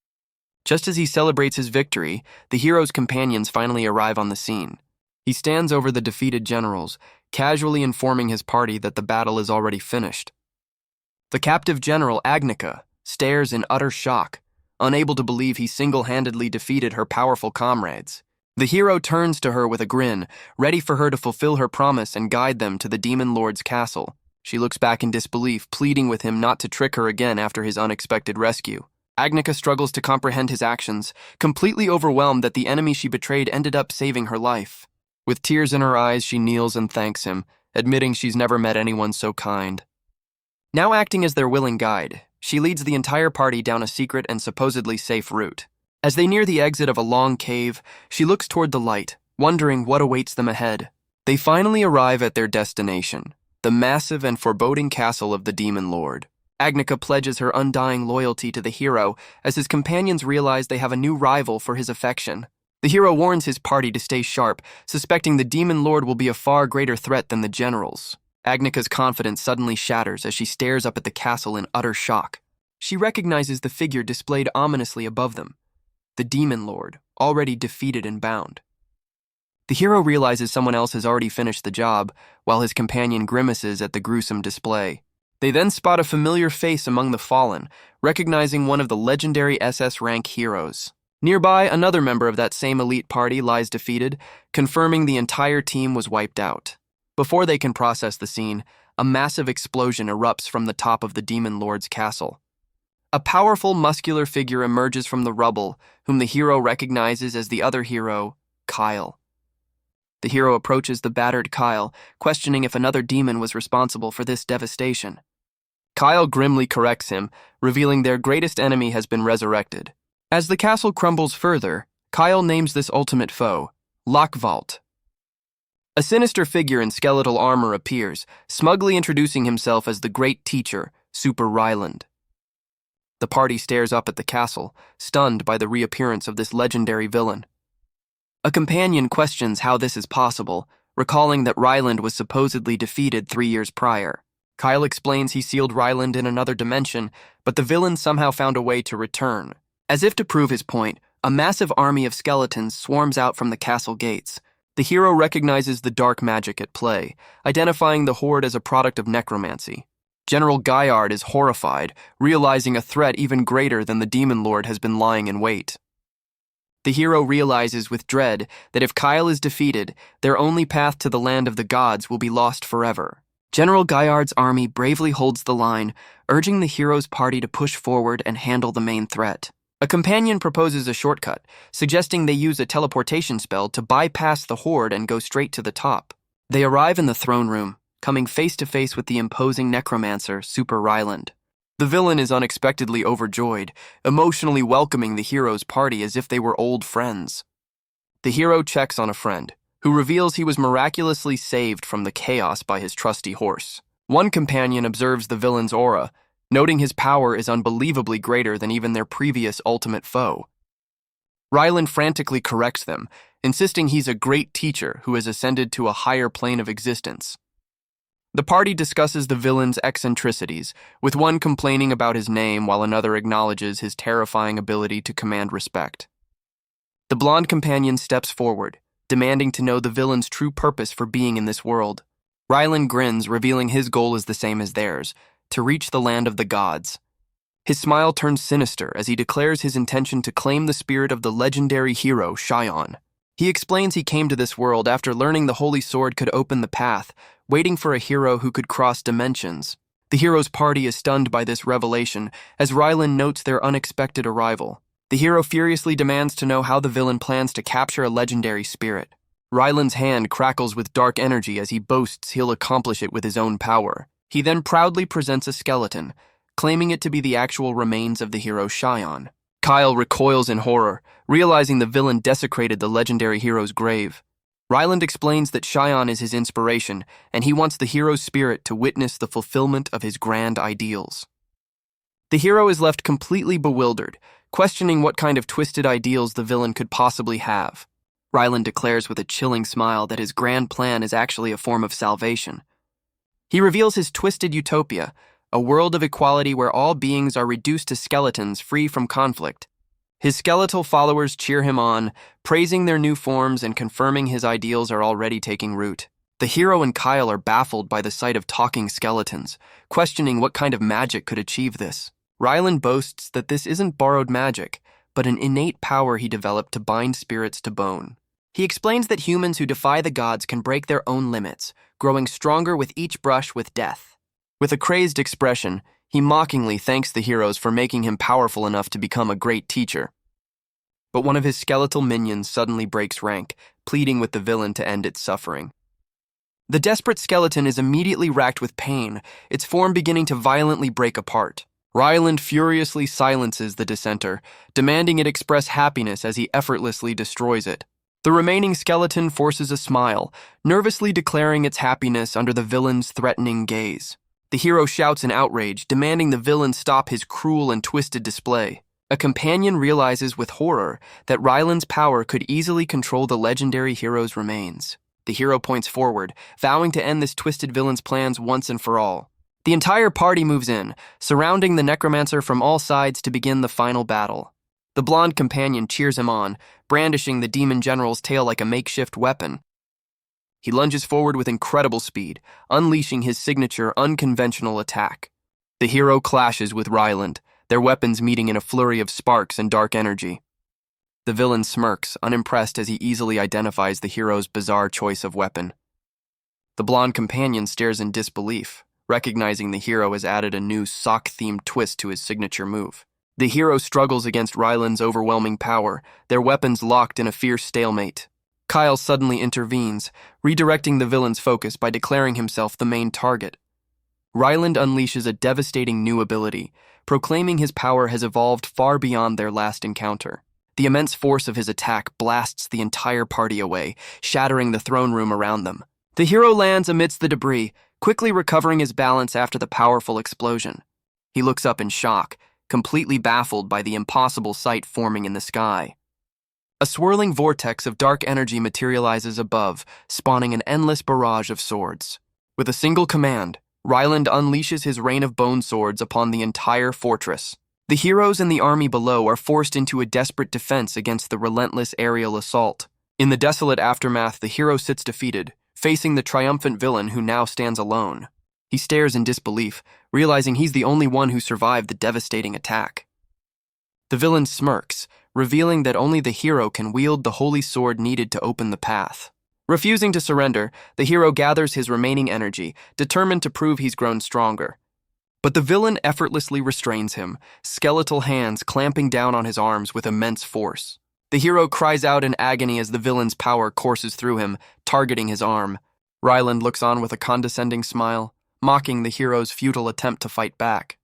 Just as he celebrates his victory, the hero's companions finally arrive on the scene. He stands over the defeated generals, casually informing his party that the battle is already finished. The captive general, Agnica, stares in utter shock, unable to believe he single-handedly defeated her powerful comrades. The hero turns to her with a grin, ready for her to fulfill her promise and guide them to the demon lord's castle. She looks back in disbelief, pleading with him not to trick her again after his unexpected rescue. Agnica struggles to comprehend his actions, completely overwhelmed that the enemy she betrayed ended up saving her life. With tears in her eyes, she kneels and thanks him, admitting she's never met anyone so kind. Now acting as their willing guide, she leads the entire party down a secret and supposedly safe route. As they near the exit of a long cave, she looks toward the light, wondering what awaits them ahead. They finally arrive at their destination, the massive and foreboding castle of the Demon Lord. Agnica pledges her undying loyalty to the hero as his companions realize they have a new rival for his affection. The hero warns his party to stay sharp, suspecting the Demon Lord will be a far greater threat than the generals. Agnica's confidence suddenly shatters as she stares up at the castle in utter shock. She recognizes the figure displayed ominously above them, the Demon Lord, already defeated and bound. The hero realizes someone else has already finished the job, while his companion grimaces at the gruesome display. They then spot a familiar face among the fallen, recognizing one of the legendary SS rank heroes. Nearby, another member of that same elite party lies defeated, confirming the entire team was wiped out. Before they can process the scene, a massive explosion erupts from the top of the Demon Lord's castle. A powerful, muscular figure emerges from the rubble, whom the hero recognizes as the other hero, Kyle. The hero approaches the battered Kyle, questioning if another demon was responsible for this devastation. Kyle grimly corrects him, revealing their greatest enemy has been resurrected. As the castle crumbles further, Kyle names this ultimate foe, Lockvault. A sinister figure in skeletal armor appears, smugly introducing himself as the Great Teacher, Super Ryland. The party stares up at the castle, stunned by the reappearance of this legendary villain. A companion questions how this is possible, recalling that Ryland was supposedly defeated 3 years prior. Kyle explains he sealed Ryland in another dimension, but the villain somehow found a way to return. As if to prove his point, a massive army of skeletons swarms out from the castle gates. The hero recognizes the dark magic at play, identifying the horde as a product of necromancy. General Gaillard is horrified, realizing a threat even greater than the demon lord has been lying in wait. The hero realizes with dread that if Kyle is defeated, their only path to the land of the gods will be lost forever. General Gaillard's army bravely holds the line, urging the hero's party to push forward and handle the main threat. A companion proposes a shortcut, suggesting they use a teleportation spell to bypass the horde and go straight to the top. They arrive in the throne room, coming face to face with the imposing necromancer, Super Ryland. The villain is unexpectedly overjoyed, emotionally welcoming the hero's party as if they were old friends. The hero checks on a friend, who reveals he was miraculously saved from the chaos by his trusty horse. One companion observes the villain's aura, noting his power is unbelievably greater than even their previous ultimate foe. Ryland frantically corrects them, insisting he's a great teacher who has ascended to a higher plane of existence. The party discusses the villain's eccentricities, with one complaining about his name while another acknowledges his terrifying ability to command respect. The blonde companion steps forward, demanding to know the villain's true purpose for being in this world. Ryland grins, revealing his goal is the same as theirs, to reach the land of the gods. His smile turns sinister as he declares his intention to claim the spirit of the legendary hero, Shion. He explains he came to this world after learning the Holy Sword could open the path, waiting for a hero who could cross dimensions. The hero's party is stunned by this revelation, as Ryland notes their unexpected arrival. The hero furiously demands to know how the villain plans to capture a legendary spirit. Ryland's hand crackles with dark energy as he boasts he'll accomplish it with his own power. He then proudly presents a skeleton, claiming it to be the actual remains of the hero Shion. Kyle recoils in horror, realizing the villain desecrated the legendary hero's grave. Ryland explains that Shion is his inspiration, and he wants the hero's spirit to witness the fulfillment of his grand ideals. The hero is left completely bewildered, questioning what kind of twisted ideals the villain could possibly have. Ryland declares with a chilling smile that his grand plan is actually a form of salvation. He reveals his twisted utopia, a world of equality where all beings are reduced to skeletons free from conflict. His skeletal followers cheer him on, praising their new forms and confirming his ideals are already taking root. The hero and Kyle are baffled by the sight of talking skeletons, questioning what kind of magic could achieve this. Ryland boasts that this isn't borrowed magic, but an innate power he developed to bind spirits to bone. He explains that humans who defy the gods can break their own limits, growing stronger with each brush with death. With a crazed expression, he mockingly thanks the heroes for making him powerful enough to become a great teacher. But one of his skeletal minions suddenly breaks rank, pleading with the villain to end its suffering. The desperate skeleton is immediately racked with pain, its form beginning to violently break apart. Ryland furiously silences the dissenter, demanding it express happiness as he effortlessly destroys it. The remaining skeleton forces a smile, nervously declaring its happiness under the villain's threatening gaze. The hero shouts in outrage, demanding the villain stop his cruel and twisted display. A companion realizes with horror that Ryland's power could easily control the legendary hero's remains. The hero points forward, vowing to end this twisted villain's plans once and for all. The entire party moves in, surrounding the necromancer from all sides to begin the final battle. The blonde companion cheers him on, brandishing the demon general's tail like a makeshift weapon. He lunges forward with incredible speed, unleashing his signature unconventional attack. The hero clashes with Ryland, their weapons meeting in a flurry of sparks and dark energy. The villain smirks, unimpressed as he easily identifies the hero's bizarre choice of weapon. The blonde companion stares in disbelief, recognizing the hero has added a new sock-themed twist to his signature move. The hero struggles against Ryland's overwhelming power, their weapons locked in a fierce stalemate. Kyle suddenly intervenes, redirecting the villain's focus by declaring himself the main target. Ryland unleashes a devastating new ability, proclaiming his power has evolved far beyond their last encounter. The immense force of his attack blasts the entire party away, shattering the throne room around them. The hero lands amidst the debris, quickly recovering his balance after the powerful explosion. He looks up in shock, completely baffled by the impossible sight forming in the sky. A swirling vortex of dark energy materializes above, spawning an endless barrage of swords. With a single command, Ryland unleashes his rain of bone swords upon the entire fortress. The heroes and the army below are forced into a desperate defense against the relentless aerial assault. In the desolate aftermath, the hero sits defeated, facing the triumphant villain who now stands alone. He stares in disbelief, realizing he's the only one who survived the devastating attack. The villain smirks, revealing that only the hero can wield the holy sword needed to open the path. Refusing to surrender, the hero gathers his remaining energy, determined to prove he's grown stronger. But the villain effortlessly restrains him, skeletal hands clamping down on his arms with immense force. The hero cries out in agony as the villain's power courses through him, targeting his arm. Ryland looks on with a condescending smile, mocking the hero's futile attempt to fight back.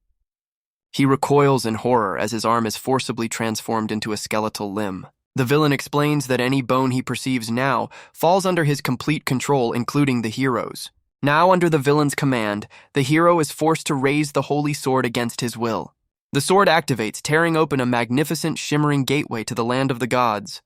He recoils in horror as his arm is forcibly transformed into a skeletal limb. The villain explains that any bone he perceives now falls under his complete control, including the hero's. Now under the villain's command, the hero is forced to raise the holy sword against his will. The sword activates, tearing open a magnificent shimmering gateway to the land of the gods.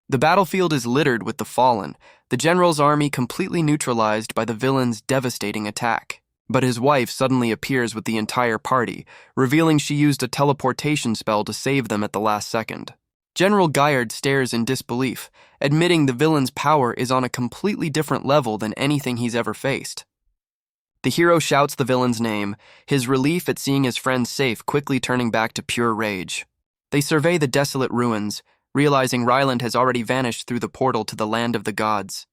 The battlefield is littered with the fallen, the general's army completely neutralized by the villain's devastating attack. But his wife suddenly appears with the entire party, revealing she used a teleportation spell to save them at the last second. General Gaillard stares in disbelief, admitting the villain's power is on a completely different level than anything he's ever faced. The hero shouts the villain's name, his relief at seeing his friend safe quickly turning back to pure rage. They survey the desolate ruins, realizing Ryland has already vanished through the portal to the land of the gods.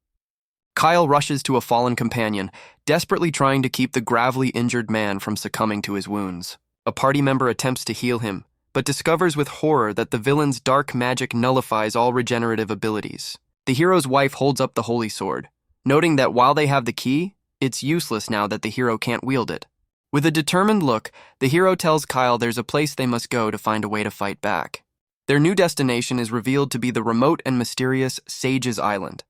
Kyle rushes to a fallen companion, desperately trying to keep the gravely injured man from succumbing to his wounds. A party member attempts to heal him, but discovers with horror that the villain's dark magic nullifies all regenerative abilities. The hero's wife holds up the holy sword, noting that while they have the key, it's useless now that the hero can't wield it. With a determined look, the hero tells Kyle there's a place they must go to find a way to fight back. Their new destination is revealed to be the remote and mysterious Sage's Island.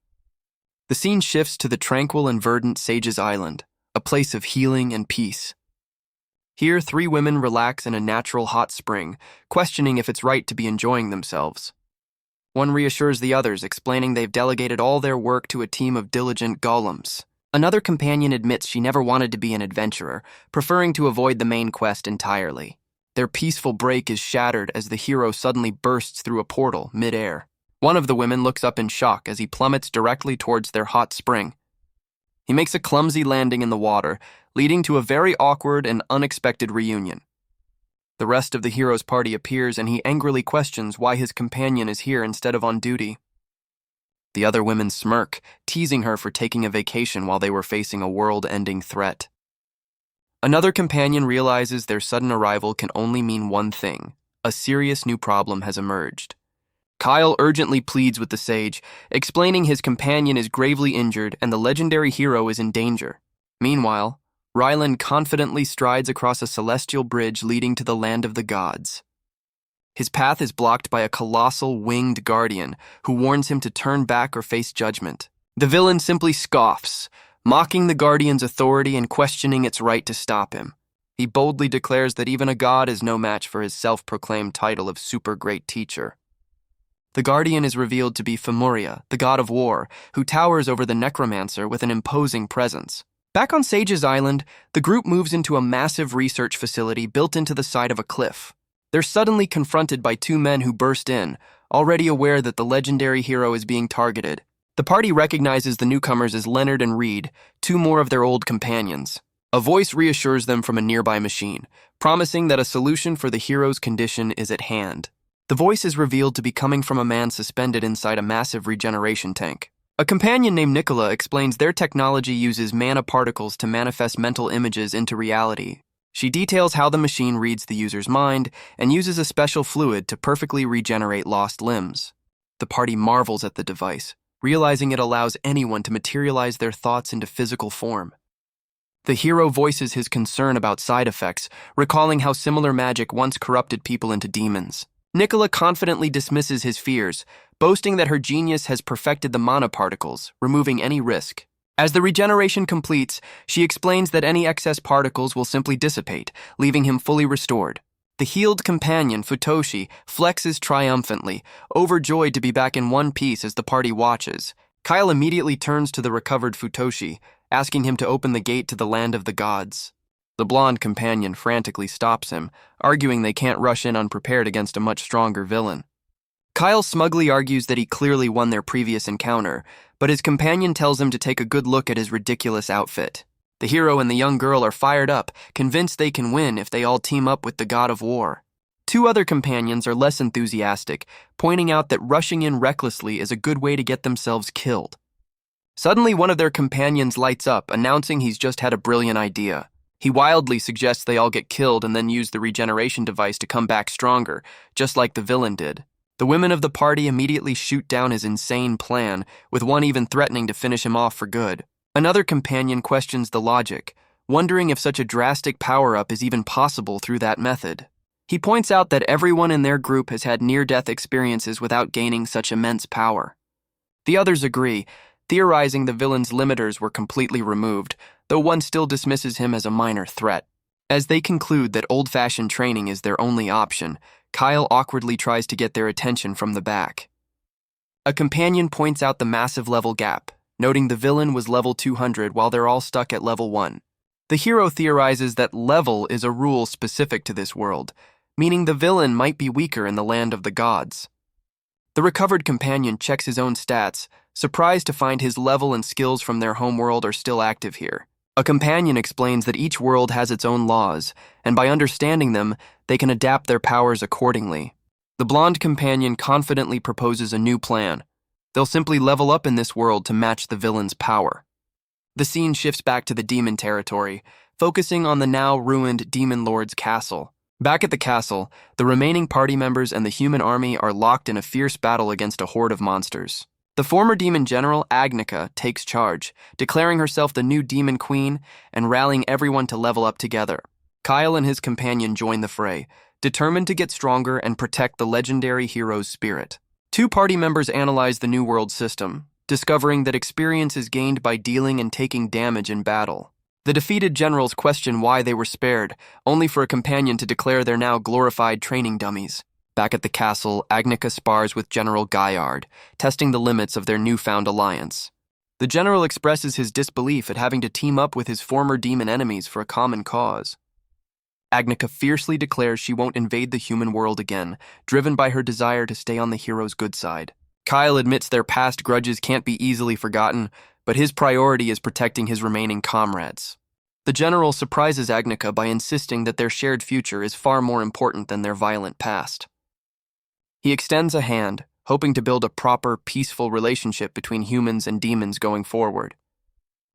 The scene shifts to the tranquil and verdant Sage's Island, a place of healing and peace. Here, 3 women relax in a natural hot spring, questioning if it's right to be enjoying themselves. One reassures the others, explaining they've delegated all their work to a team of diligent golems. Another companion admits she never wanted to be an adventurer, preferring to avoid the main quest entirely. Their peaceful break is shattered as the hero suddenly bursts through a portal mid-air. One of the women looks up in shock as he plummets directly towards their hot spring. He makes a clumsy landing in the water, leading to a very awkward and unexpected reunion. The rest of the hero's party appears and he angrily questions why his companion is here instead of on duty. The other women smirk, teasing her for taking a vacation while they were facing a world-ending threat. Another companion realizes their sudden arrival can only mean one thing: a serious new problem has emerged. Kyle urgently pleads with the sage, explaining his companion is gravely injured and the legendary hero is in danger. Meanwhile, Ryland confidently strides across a celestial bridge leading to the land of the gods. His path is blocked by a colossal winged guardian who warns him to turn back or face judgment. The villain simply scoffs, mocking the guardian's authority and questioning its right to stop him. He boldly declares that even a god is no match for his self-proclaimed title of super great teacher. The guardian is revealed to be Femuria, the god of war, who towers over the necromancer with an imposing presence. Back on Sage's Island, the group moves into a massive research facility built into the side of a cliff. They're suddenly confronted by 2 men who burst in, already aware that the legendary hero is being targeted. The party recognizes the newcomers as Leonard and Reed, 2 more of their old companions. A voice reassures them from a nearby machine, promising that a solution for the hero's condition is at hand. The voice is revealed to be coming from a man suspended inside a massive regeneration tank. A companion named Nicola explains their technology uses mana particles to manifest mental images into reality. She details how the machine reads the user's mind and uses a special fluid to perfectly regenerate lost limbs. The party marvels at the device, realizing it allows anyone to materialize their thoughts into physical form. The hero voices his concern about side effects, recalling how similar magic once corrupted people into demons. Nicola confidently dismisses his fears, boasting that her genius has perfected the mana particles, removing any risk. As the regeneration completes, she explains that any excess particles will simply dissipate, leaving him fully restored. The healed companion, Futoshi, flexes triumphantly, overjoyed to be back in one piece as the party watches. Kyle immediately turns to the recovered Futoshi, asking him to open the gate to the land of the gods. The blonde companion frantically stops him, arguing they can't rush in unprepared against a much stronger villain. Kyle smugly argues that he clearly won their previous encounter, but his companion tells him to take a good look at his ridiculous outfit. The hero and the young girl are fired up, convinced they can win if they all team up with the god of war. Two other companions are less enthusiastic, pointing out that rushing in recklessly is a good way to get themselves killed. Suddenly, one of their companions lights up, announcing he's just had a brilliant idea. He wildly suggests they all get killed and then use the regeneration device to come back stronger, just like the villain did. The women of the party immediately shoot down his insane plan, with one even threatening to finish him off for good. Another companion questions the logic, wondering if such a drastic power-up is even possible through that method. He points out that everyone in their group has had near-death experiences without gaining such immense power. The others agree, theorizing the villain's limiters were completely removed, though one still dismisses him as a minor threat. As they conclude that old-fashioned training is their only option, Kyle awkwardly tries to get their attention from the back. A companion points out the massive level gap, noting the villain was level 200 while they're all stuck at level 1. The hero theorizes that level is a rule specific to this world, meaning the villain might be weaker in the land of the gods. The recovered companion checks his own stats, surprised to find his level and skills from their homeworld are still active here. A companion explains that each world has its own laws, and by understanding them, they can adapt their powers accordingly. The blonde companion confidently proposes a new plan. They'll simply level up in this world to match the villain's power. The scene shifts back to the demon territory, focusing on the now ruined Demon Lord's castle. Back at the castle, the remaining party members and the human army are locked in a fierce battle against a horde of monsters. The former demon general, Agnica, takes charge, declaring herself the new demon queen and rallying everyone to level up together. Kyle and his companion join the fray, determined to get stronger and protect the legendary hero's spirit. Two party members analyze the New World system, discovering that experience is gained by dealing and taking damage in battle. The defeated generals question why they were spared, only for a companion to declare they're now glorified training dummies. Back at the castle, Agnica spars with General Gaillard, testing the limits of their newfound alliance. The general expresses his disbelief at having to team up with his former demon enemies for a common cause. Agnica fiercely declares she won't invade the human world again, driven by her desire to stay on the hero's good side. Kyle admits their past grudges can't be easily forgotten, but his priority is protecting his remaining comrades. The general surprises Agnica by insisting that their shared future is far more important than their violent past. He extends a hand, hoping to build a proper, peaceful relationship between humans and demons going forward.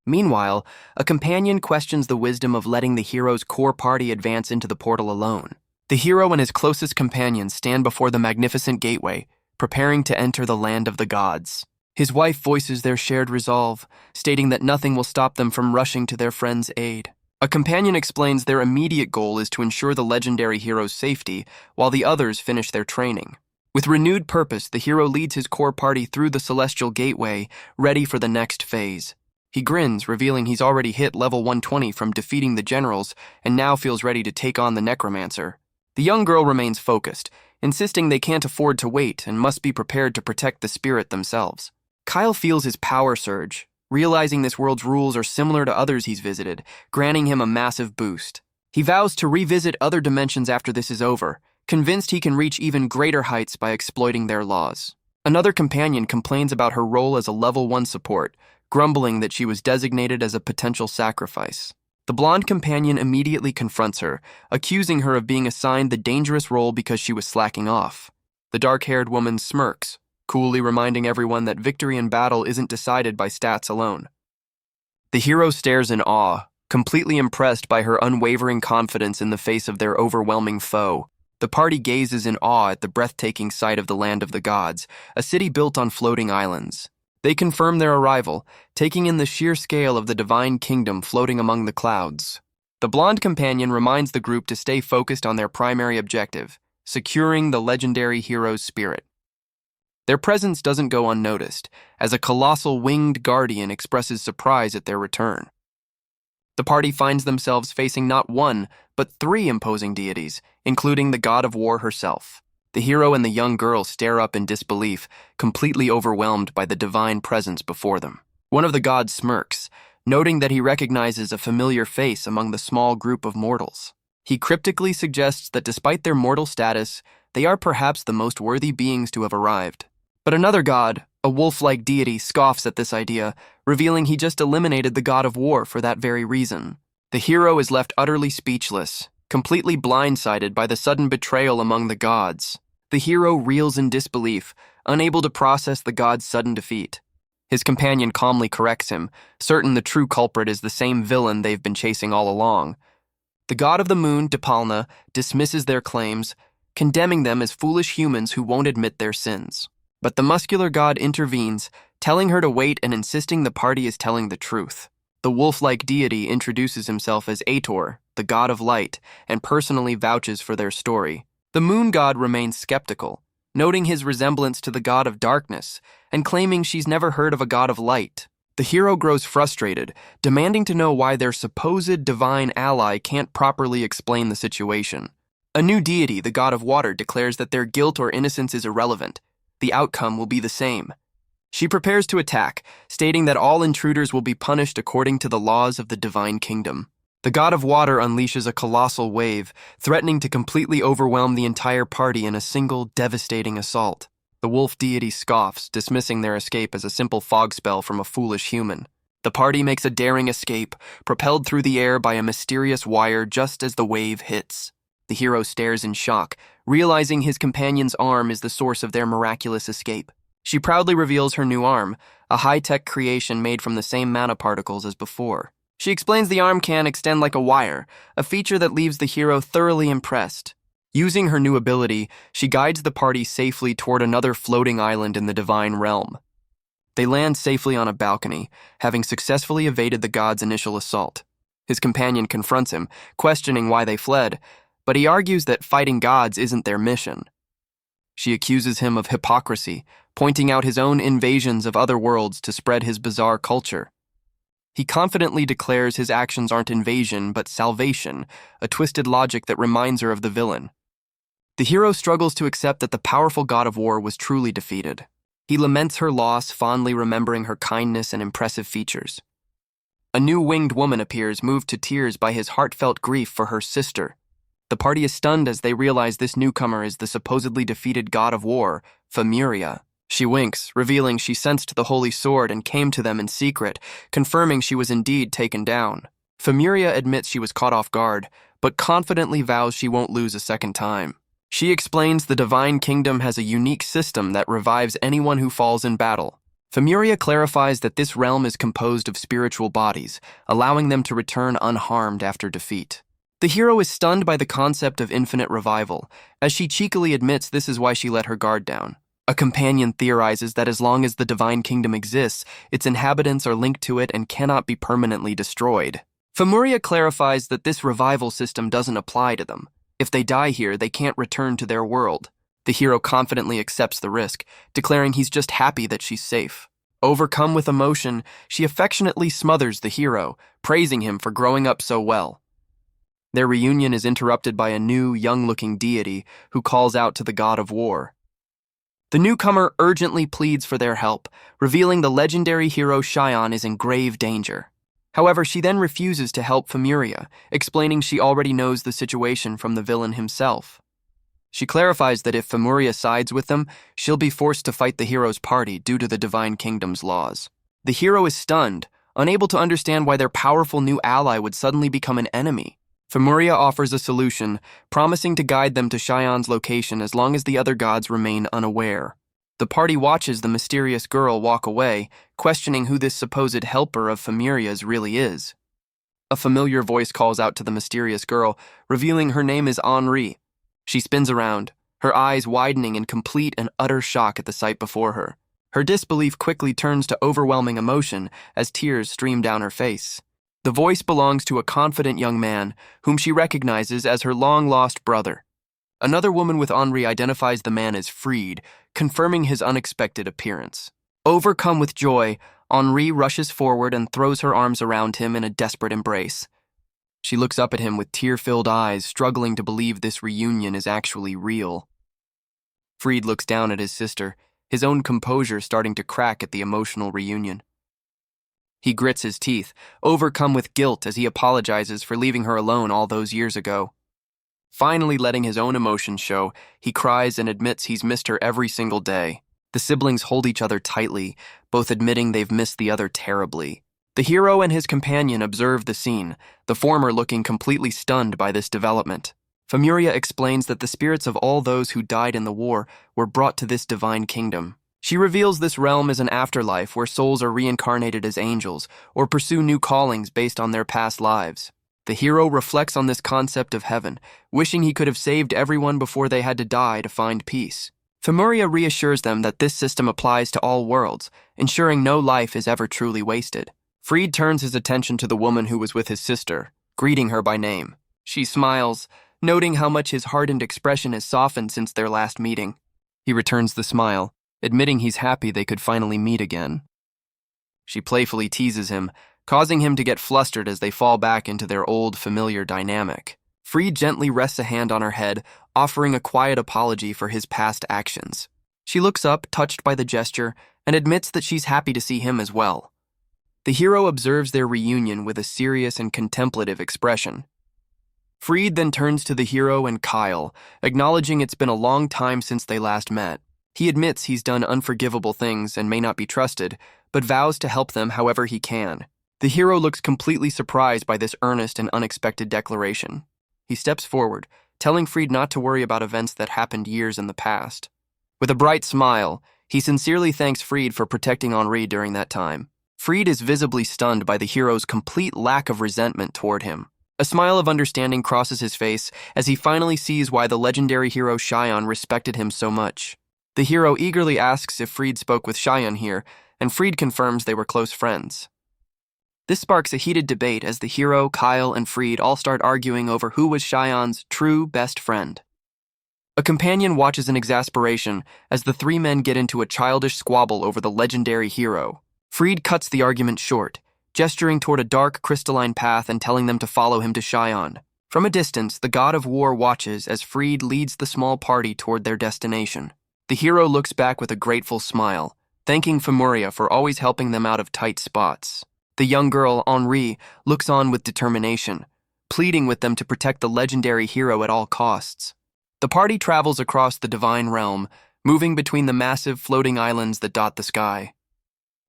Meanwhile, a companion questions the wisdom of letting the hero's core party advance into the portal alone. The hero and his closest companions stand before the magnificent gateway, preparing to enter the land of the gods. His wife voices their shared resolve, stating that nothing will stop them from rushing to their friend's aid. A companion explains their immediate goal is to ensure the legendary hero's safety, while the others finish their training. With renewed purpose, the hero leads his core party through the celestial gateway, ready for the next phase. He grins, revealing he's already hit level 120 from defeating the generals, and now feels ready to take on the necromancer. The young girl remains focused, insisting they can't afford to wait and must be prepared to protect the spirit themselves. Kyle feels his power surge, realizing this world's rules are similar to others he's visited, granting him a massive boost. He vows to revisit other dimensions after this is over, convinced he can reach even greater heights by exploiting their laws. Another companion complains about her role as a level 1 support, grumbling that she was designated as a potential sacrifice. The blonde companion immediately confronts her, accusing her of being assigned the dangerous role because she was slacking off. The dark-haired woman smirks, coolly reminding everyone that victory in battle isn't decided by stats alone. The hero stares in awe, completely impressed by her unwavering confidence in the face of their overwhelming foe. The party gazes in awe at the breathtaking sight of the land of the gods, a city built on floating islands. They confirm their arrival, taking in the sheer scale of the divine kingdom floating among the clouds. The blonde companion reminds the group to stay focused on their primary objective, securing the legendary hero's spirit. Their presence doesn't go unnoticed, as a colossal winged guardian expresses surprise at their return. The party finds themselves facing not one, but 3 imposing deities, including the god of war herself. The hero and the young girl stare up in disbelief, completely overwhelmed by the divine presence before them. One of the gods smirks, noting that he recognizes a familiar face among the small group of mortals. He cryptically suggests that despite their mortal status, they are perhaps the most worthy beings to have arrived. But another god, a wolf-like deity, scoffs at this idea, revealing he just eliminated the god of war for that very reason. The hero is left utterly speechless, completely blindsided by the sudden betrayal among the gods. The hero reels in disbelief, unable to process the god's sudden defeat. His companion calmly corrects him, certain the true culprit is the same villain they've been chasing all along. The god of the moon, Dipalna, dismisses their claims, condemning them as foolish humans who won't admit their sins. But the muscular god intervenes, telling her to wait and insisting the party is telling the truth. The wolf-like deity introduces himself as Ator, the god of light, and personally vouches for their story. The moon god remains skeptical, noting his resemblance to the god of darkness, and claiming she's never heard of a god of light. The hero grows frustrated, demanding to know why their supposed divine ally can't properly explain the situation. A new deity, the god of water, declares that their guilt or innocence is irrelevant. The outcome will be the same. She prepares to attack, stating that all intruders will be punished according to the laws of the divine kingdom. The god of water unleashes a colossal wave, threatening to completely overwhelm the entire party in a single devastating assault. The wolf deity scoffs, dismissing their escape as a simple fog spell from a foolish human. The party makes a daring escape, propelled through the air by a mysterious wire just as the wave hits. The hero stares in shock, realizing his companion's arm is the source of their miraculous escape. She proudly reveals her new arm, a high-tech creation made from the same mana particles as before. She explains the arm can extend like a wire, a feature that leaves the hero thoroughly impressed. Using her new ability, she guides the party safely toward another floating island in the divine realm. They land safely on a balcony, having successfully evaded the god's initial assault. His companion confronts him, questioning why they fled, but he argues that fighting gods isn't their mission. She accuses him of hypocrisy, pointing out his own invasions of other worlds to spread his bizarre culture. He confidently declares his actions aren't invasion but salvation, a twisted logic that reminds her of the villain. The hero struggles to accept that the powerful god of war was truly defeated. He laments her loss, fondly remembering her kindness and impressive features. A new winged woman appears, moved to tears by his heartfelt grief for her sister. The party is stunned as they realize this newcomer is the supposedly defeated god of war, Famuria. She winks, revealing she sensed the holy sword and came to them in secret, confirming she was indeed taken down. Famuria admits she was caught off guard, but confidently vows she won't lose a second time. She explains the divine kingdom has a unique system that revives anyone who falls in battle. Famuria clarifies that this realm is composed of spiritual bodies, allowing them to return unharmed after defeat. The hero is stunned by the concept of infinite revival, as she cheekily admits this is why she let her guard down. A companion theorizes that as long as the divine kingdom exists, its inhabitants are linked to it and cannot be permanently destroyed. Famuria clarifies that this revival system doesn't apply to them. If they die here, they can't return to their world. The hero confidently accepts the risk, declaring he's just happy that she's safe. Overcome with emotion, she affectionately smothers the hero, praising him for growing up so well. Their reunion is interrupted by a new, young-looking deity who calls out to the god of war. The newcomer urgently pleads for their help, revealing the legendary hero Xion is in grave danger. However, she then refuses to help Famuria, explaining she already knows the situation from the villain himself. She clarifies that if Famuria sides with them, she'll be forced to fight the hero's party due to the Divine Kingdom's laws. The hero is stunned, unable to understand why their powerful new ally would suddenly become an enemy. Famuria offers a solution, promising to guide them to Xion's location as long as the other gods remain unaware. The party watches the mysterious girl walk away, questioning who this supposed helper of Famuria's really is. A familiar voice calls out to the mysterious girl, revealing her name is Henri. She spins around, her eyes widening in complete and utter shock at the sight before her. Her disbelief quickly turns to overwhelming emotion as tears stream down her face. The voice belongs to a confident young man whom she recognizes as her long-lost brother. Another woman with Henri identifies the man as Fried, confirming his unexpected appearance. Overcome with joy, Henri rushes forward and throws her arms around him in a desperate embrace. She looks up at him with tear-filled eyes, struggling to believe this reunion is actually real. Fried looks down at his sister, his own composure starting to crack at the emotional reunion. He grits his teeth, overcome with guilt as he apologizes for leaving her alone all those years ago. Finally letting his own emotions show, he cries and admits he's missed her every single day. The siblings hold each other tightly, both admitting they've missed the other terribly. The hero and his companion observe the scene, the former looking completely stunned by this development. Famuria explains that the spirits of all those who died in the war were brought to this divine kingdom. She reveals this realm is an afterlife where souls are reincarnated as angels or pursue new callings based on their past lives. The hero reflects on this concept of heaven, wishing he could have saved everyone before they had to die to find peace. Famuria reassures them that this system applies to all worlds, ensuring no life is ever truly wasted. Fried turns his attention to the woman who was with his sister, greeting her by name. She smiles, noting how much his hardened expression has softened since their last meeting. He returns the smile, admitting he's happy they could finally meet again. She playfully teases him, causing him to get flustered as they fall back into their old, familiar dynamic. Fried gently rests a hand on her head, offering a quiet apology for his past actions. She looks up, touched by the gesture, and admits that she's happy to see him as well. The hero observes their reunion with a serious and contemplative expression. Fried then turns to the hero and Kyle, acknowledging it's been a long time since they last met. He admits he's done unforgivable things and may not be trusted, but vows to help them however he can. The hero looks completely surprised by this earnest and unexpected declaration. He steps forward, telling Fried not to worry about events that happened years in the past. With a bright smile, he sincerely thanks Fried for protecting Henri during that time. Fried is visibly stunned by the hero's complete lack of resentment toward him. A smile of understanding crosses his face as he finally sees why the legendary hero Cheyenne respected him so much. The hero eagerly asks if Fried spoke with Cheyenne here, and Fried confirms they were close friends. This sparks a heated debate as the hero, Kyle, and Fried all start arguing over who was Cheyenne's true best friend. A companion watches in exasperation as the three men get into a childish squabble over the legendary hero. Fried cuts the argument short, gesturing toward a dark, crystalline path and telling them to follow him to Cheyenne. From a distance, the god of war watches as Fried leads the small party toward their destination. The hero looks back with a grateful smile, thanking Famuria for always helping them out of tight spots. The young girl, Henri, looks on with determination, pleading with them to protect the legendary hero at all costs. The party travels across the divine realm, moving between the massive floating islands that dot the sky.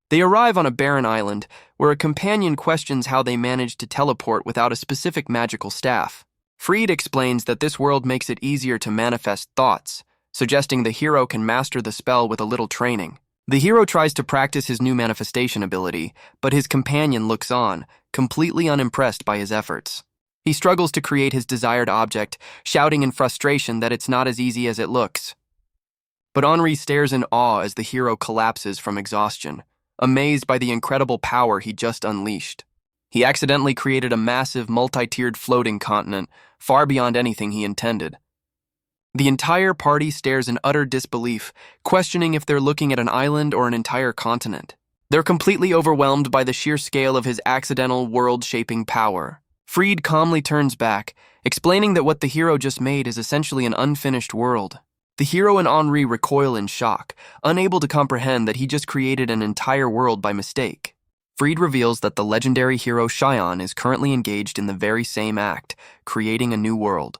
They arrive on a barren island, where a companion questions how they managed to teleport without a specific magical staff. Fried explains that this world makes it easier to manifest thoughts, suggesting the hero can master the spell with a little training. The hero tries to practice his new manifestation ability, but his companion looks on, completely unimpressed by his efforts. He struggles to create his desired object, shouting in frustration that it's not as easy as it looks. But Henri stares in awe as the hero collapses from exhaustion, amazed by the incredible power he just unleashed. He accidentally created a massive, multi-tiered floating continent, far beyond anything he intended. The entire party stares in utter disbelief, questioning if they're looking at an island or an entire continent. They're completely overwhelmed by the sheer scale of his accidental, world-shaping power. Fried calmly turns back, explaining that what the hero just made is essentially an unfinished world. The hero and Henri recoil in shock, unable to comprehend that he just created an entire world by mistake. Fried reveals that the legendary hero Cheyenne is currently engaged in the very same act, creating a new world.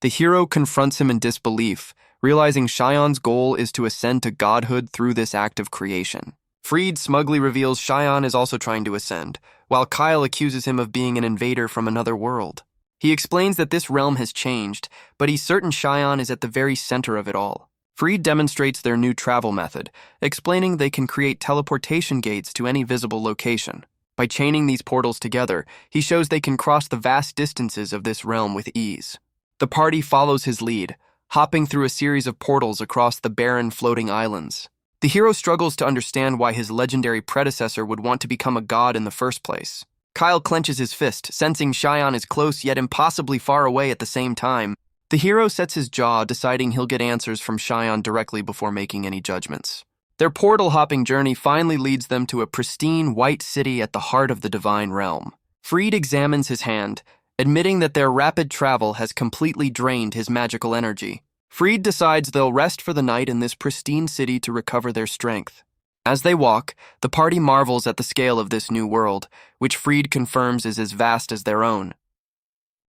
The hero confronts him in disbelief, realizing Cheyenne's goal is to ascend to godhood through this act of creation. Fried smugly reveals Cheyenne is also trying to ascend, while Kyle accuses him of being an invader from another world. He explains that this realm has changed, but he's certain Cheyenne is at the very center of it all. Fried demonstrates their new travel method, explaining they can create teleportation gates to any visible location. By chaining these portals together, he shows they can cross the vast distances of this realm with ease. The party follows his lead, hopping through a series of portals across the barren floating islands. The hero struggles to understand why his legendary predecessor would want to become a god in the first place. Kyle clenches his fist, sensing Shion is close yet impossibly far away at the same time. The hero sets his jaw, deciding he'll get answers from Shion directly before making any judgments. Their portal-hopping journey finally leads them to a pristine white city at the heart of the divine realm. Freed examines his hand, admitting that their rapid travel has completely drained his magical energy. Freed decides they'll rest for the night in this pristine city to recover their strength. As they walk, the party marvels at the scale of this new world, which Freed confirms is as vast as their own.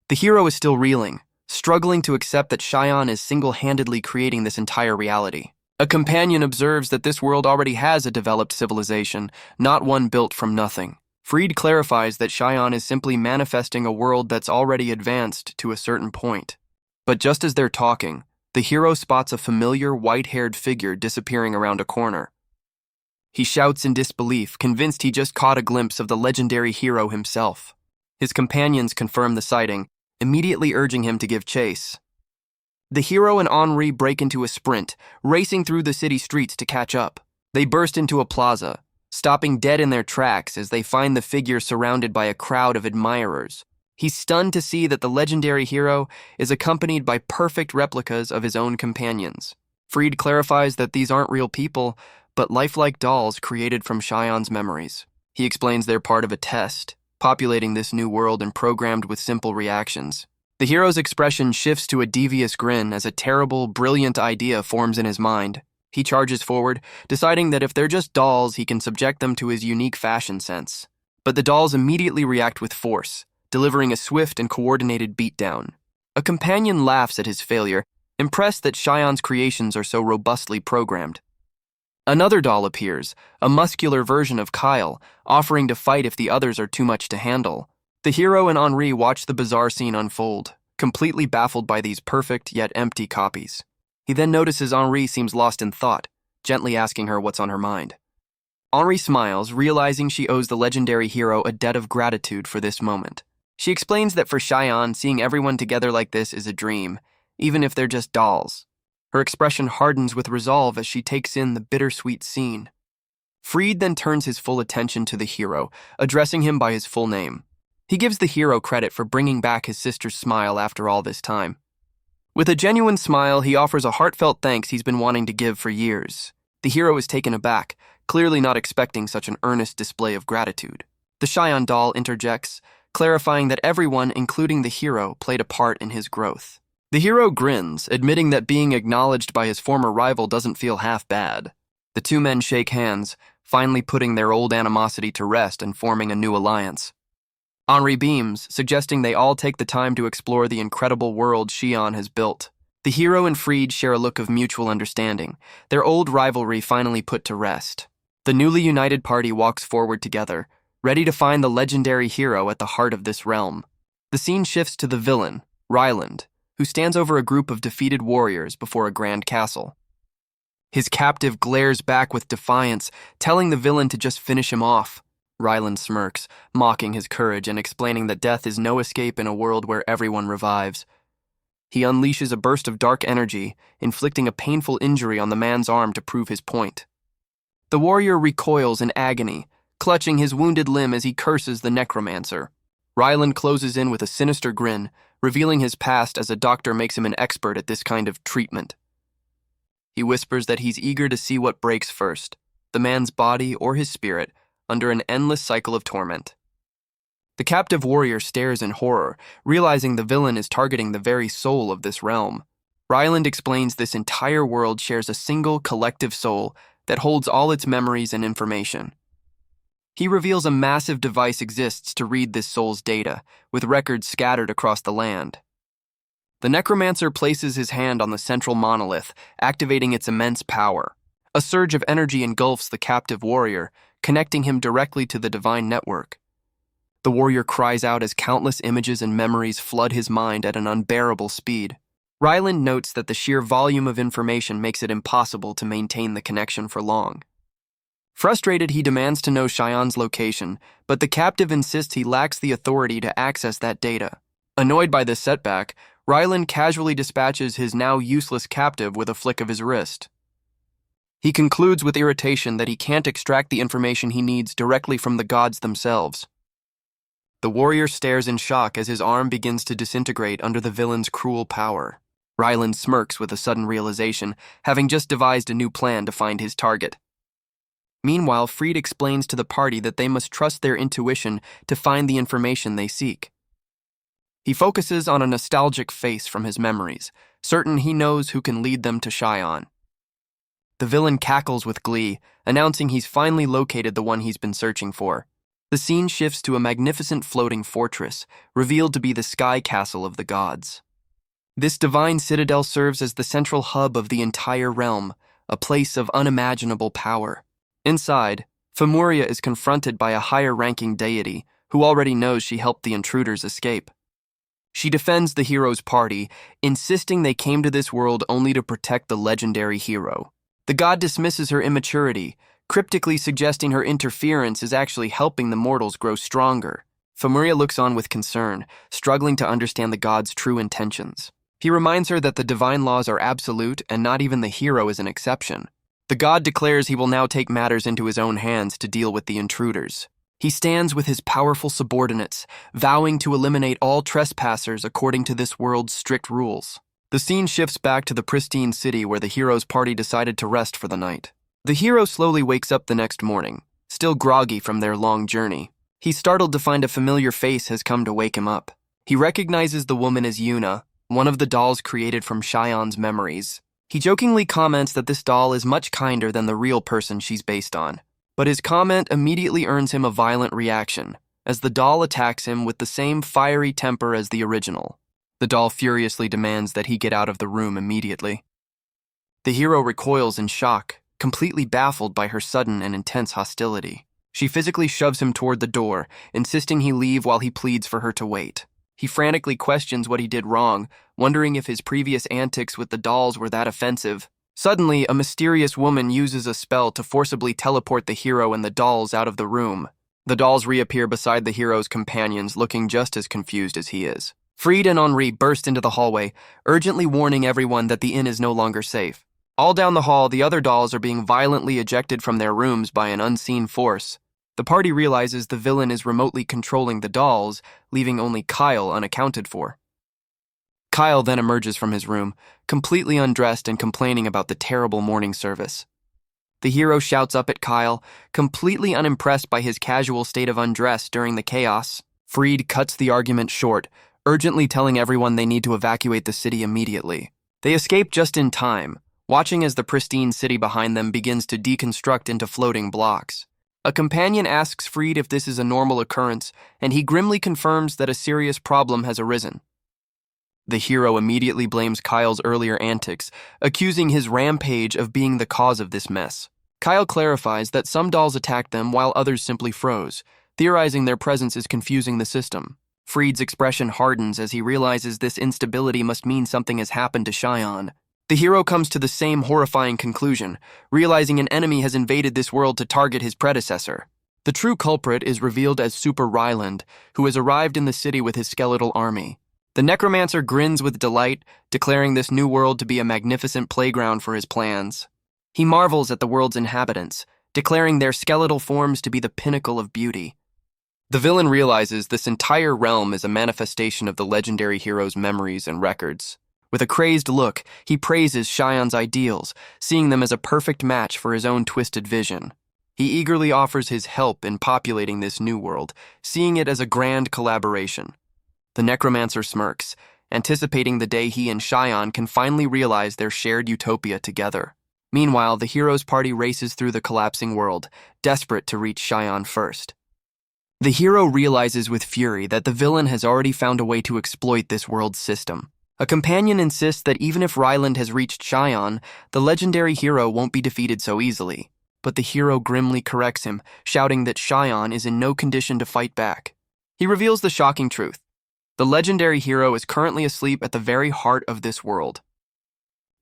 The hero is still reeling, struggling to accept that Shion is single-handedly creating this entire reality. A companion observes that this world already has a developed civilization, not one built from nothing. Freed clarifies that Shion is simply manifesting a world that's already advanced to a certain point. But just as they're talking, the hero spots a familiar white-haired figure disappearing around a corner. He shouts in disbelief, convinced he just caught a glimpse of the legendary hero himself. His companions confirm the sighting, immediately urging him to give chase. The hero and Henri break into a sprint, racing through the city streets to catch up. They burst into a plaza, stopping dead in their tracks as they find the figure surrounded by a crowd of admirers. He's stunned to see that the legendary hero is accompanied by perfect replicas of his own companions. Freed clarifies that these aren't real people, but lifelike dolls created from Shion's memories. He explains they're part of a test, populating this new world and programmed with simple reactions. The hero's expression shifts to a devious grin as a terrible, brilliant idea forms in his mind. He charges forward, deciding that if they're just dolls, he can subject them to his unique fashion sense. But the dolls immediately react with force, delivering a swift and coordinated beatdown. A companion laughs at his failure, impressed that Shion's creations are so robustly programmed. Another doll appears, a muscular version of Kyle, offering to fight if the others are too much to handle. The hero and Henri watch the bizarre scene unfold, completely baffled by these perfect yet empty copies. He then notices Henri seems lost in thought, gently asking her what's on her mind. Henri smiles, realizing she owes the legendary hero a debt of gratitude for this moment. She explains that for Shion, seeing everyone together like this is a dream, even if they're just dolls. Her expression hardens with resolve as she takes in the bittersweet scene. Freed then turns his full attention to the hero, addressing him by his full name. He gives the hero credit for bringing back his sister's smile after all this time. With a genuine smile, he offers a heartfelt thanks he's been wanting to give for years. The hero is taken aback, clearly not expecting such an earnest display of gratitude. The Shion doll interjects, clarifying that everyone, including the hero, played a part in his growth. The hero grins, admitting that being acknowledged by his former rival doesn't feel half bad. The two men shake hands, finally putting their old animosity to rest and forming a new alliance. Henri beams, suggesting they all take the time to explore the incredible world Shion has built. The hero and Freed share a look of mutual understanding, their old rivalry finally put to rest. The newly united party walks forward together, ready to find the legendary hero at the heart of this realm. The scene shifts to the villain, Ryland, who stands over a group of defeated warriors before a grand castle. His captive glares back with defiance, telling the villain to just finish him off. Ryland smirks, mocking his courage and explaining that death is no escape in a world where everyone revives. He unleashes a burst of dark energy, inflicting a painful injury on the man's arm to prove his point. The warrior recoils in agony, clutching his wounded limb as he curses the necromancer. Ryland closes in with a sinister grin, revealing his past as a doctor makes him an expert at this kind of treatment. He whispers that he's eager to see what breaks first, the man's body or his spirit, under an endless cycle of torment. The captive warrior stares in horror, realizing the villain is targeting the very soul of this realm. Ryland explains this entire world shares a single collective soul that holds all its memories and information. He reveals a massive device exists to read this soul's data, with records scattered across the land. The necromancer places his hand on the central monolith, activating its immense power. A surge of energy engulfs the captive warrior, connecting him directly to the divine network. The warrior cries out as countless images and memories flood his mind at an unbearable speed. Ryland notes that the sheer volume of information makes it impossible to maintain the connection for long. Frustrated, he demands to know Shion's location, but the captive insists he lacks the authority to access that data. Annoyed by this setback, Ryland casually dispatches his now useless captive with a flick of his wrist. He concludes with irritation that he can't extract the information he needs directly from the gods themselves. The warrior stares in shock as his arm begins to disintegrate under the villain's cruel power. Ryland smirks with a sudden realization, having just devised a new plan to find his target. Meanwhile, Fried explains to the party that they must trust their intuition to find the information they seek. He focuses on a nostalgic face from his memories, certain he knows who can lead them to Cheyenne. The villain cackles with glee, announcing he's finally located the one he's been searching for. The scene shifts to a magnificent floating fortress, revealed to be the sky castle of the gods. This divine citadel serves as the central hub of the entire realm, a place of unimaginable power. Inside, Famuria is confronted by a higher-ranking deity who already knows she helped the intruders escape. She defends the hero's party, insisting they came to this world only to protect the legendary hero. The god dismisses her immaturity, cryptically suggesting her interference is actually helping the mortals grow stronger. Famuria looks on with concern, struggling to understand the god's true intentions. He reminds her that the divine laws are absolute and not even the hero is an exception. The god declares he will now take matters into his own hands to deal with the intruders. He stands with his powerful subordinates, vowing to eliminate all trespassers according to this world's strict rules. The scene shifts back to the pristine city where the hero's party decided to rest for the night. The hero slowly wakes up the next morning, still groggy from their long journey. He's startled to find a familiar face has come to wake him up. He recognizes the woman as Yuna, one of the dolls created from Cheyenne's memories. He jokingly comments that this doll is much kinder than the real person she's based on. But his comment immediately earns him a violent reaction, as the doll attacks him with the same fiery temper as the original. The doll furiously demands that he get out of the room immediately. The hero recoils in shock, completely baffled by her sudden and intense hostility. She physically shoves him toward the door, insisting he leave while he pleads for her to wait. He frantically questions what he did wrong, wondering if his previous antics with the dolls were that offensive. Suddenly, a mysterious woman uses a spell to forcibly teleport the hero and the dolls out of the room. The dolls reappear beside the hero's companions, looking just as confused as he is. Fried and Henri burst into the hallway, urgently warning everyone that the inn is no longer safe. All down the hall, the other dolls are being violently ejected from their rooms by an unseen force. The party realizes the villain is remotely controlling the dolls, leaving only Kyle unaccounted for. Kyle then emerges from his room, completely undressed and complaining about the terrible morning service. The hero shouts up at Kyle, completely unimpressed by his casual state of undress during the chaos. Fried cuts the argument short, urgently telling everyone they need to evacuate the city immediately. They escape just in time, watching as the pristine city behind them begins to deconstruct into floating blocks. A companion asks Fried if this is a normal occurrence, and he grimly confirms that a serious problem has arisen. The hero immediately blames Kyle's earlier antics, accusing his rampage of being the cause of this mess. Kyle clarifies that some dolls attacked them while others simply froze, theorizing their presence is confusing the system. Fried's expression hardens as he realizes this instability must mean something has happened to Cheyenne. The hero comes to the same horrifying conclusion, realizing an enemy has invaded this world to target his predecessor. The true culprit is revealed as Super Ryland, who has arrived in the city with his skeletal army. The necromancer grins with delight, declaring this new world to be a magnificent playground for his plans. He marvels at the world's inhabitants, declaring their skeletal forms to be the pinnacle of beauty. The villain realizes this entire realm is a manifestation of the legendary hero's memories and records. With a crazed look, he praises Cheyenne's ideals, seeing them as a perfect match for his own twisted vision. He eagerly offers his help in populating this new world, seeing it as a grand collaboration. The necromancer smirks, anticipating the day he and Cheyenne can finally realize their shared utopia together. Meanwhile, the hero's party races through the collapsing world, desperate to reach Cheyenne first. The hero realizes with fury that the villain has already found a way to exploit this world's system. A companion insists that even if Ryland has reached Cheyenne, the legendary hero won't be defeated so easily. But the hero grimly corrects him, shouting that Cheyenne is in no condition to fight back. He reveals the shocking truth. The legendary hero is currently asleep at the very heart of this world.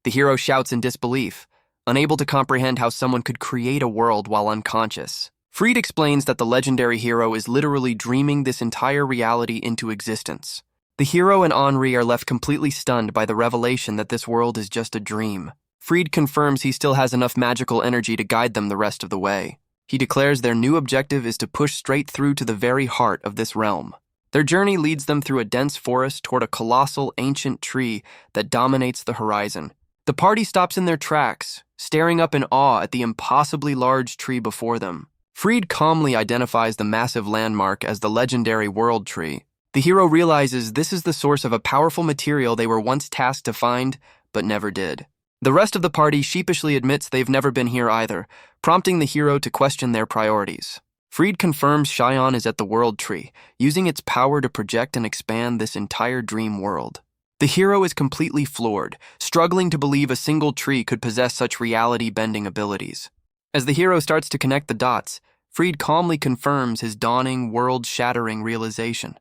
The hero shouts in disbelief, unable to comprehend how someone could create a world while unconscious. Fried explains that the legendary hero is literally dreaming this entire reality into existence. The hero and Henri are left completely stunned by the revelation that this world is just a dream. Freed confirms he still has enough magical energy to guide them the rest of the way. He declares their new objective is to push straight through to the very heart of this realm. Their journey leads them through a dense forest toward a colossal ancient tree that dominates the horizon. The party stops in their tracks, staring up in awe at the impossibly large tree before them. Freed calmly identifies the massive landmark as the legendary World Tree. The hero realizes this is the source of a powerful material they were once tasked to find, but never did. The rest of the party sheepishly admits they've never been here either, prompting the hero to question their priorities. Freed confirms Cheyenne is at the World Tree, using its power to project and expand this entire dream world. The hero is completely floored, struggling to believe a single tree could possess such reality-bending abilities. As the hero starts to connect the dots, Freed calmly confirms his dawning, world-shattering realization.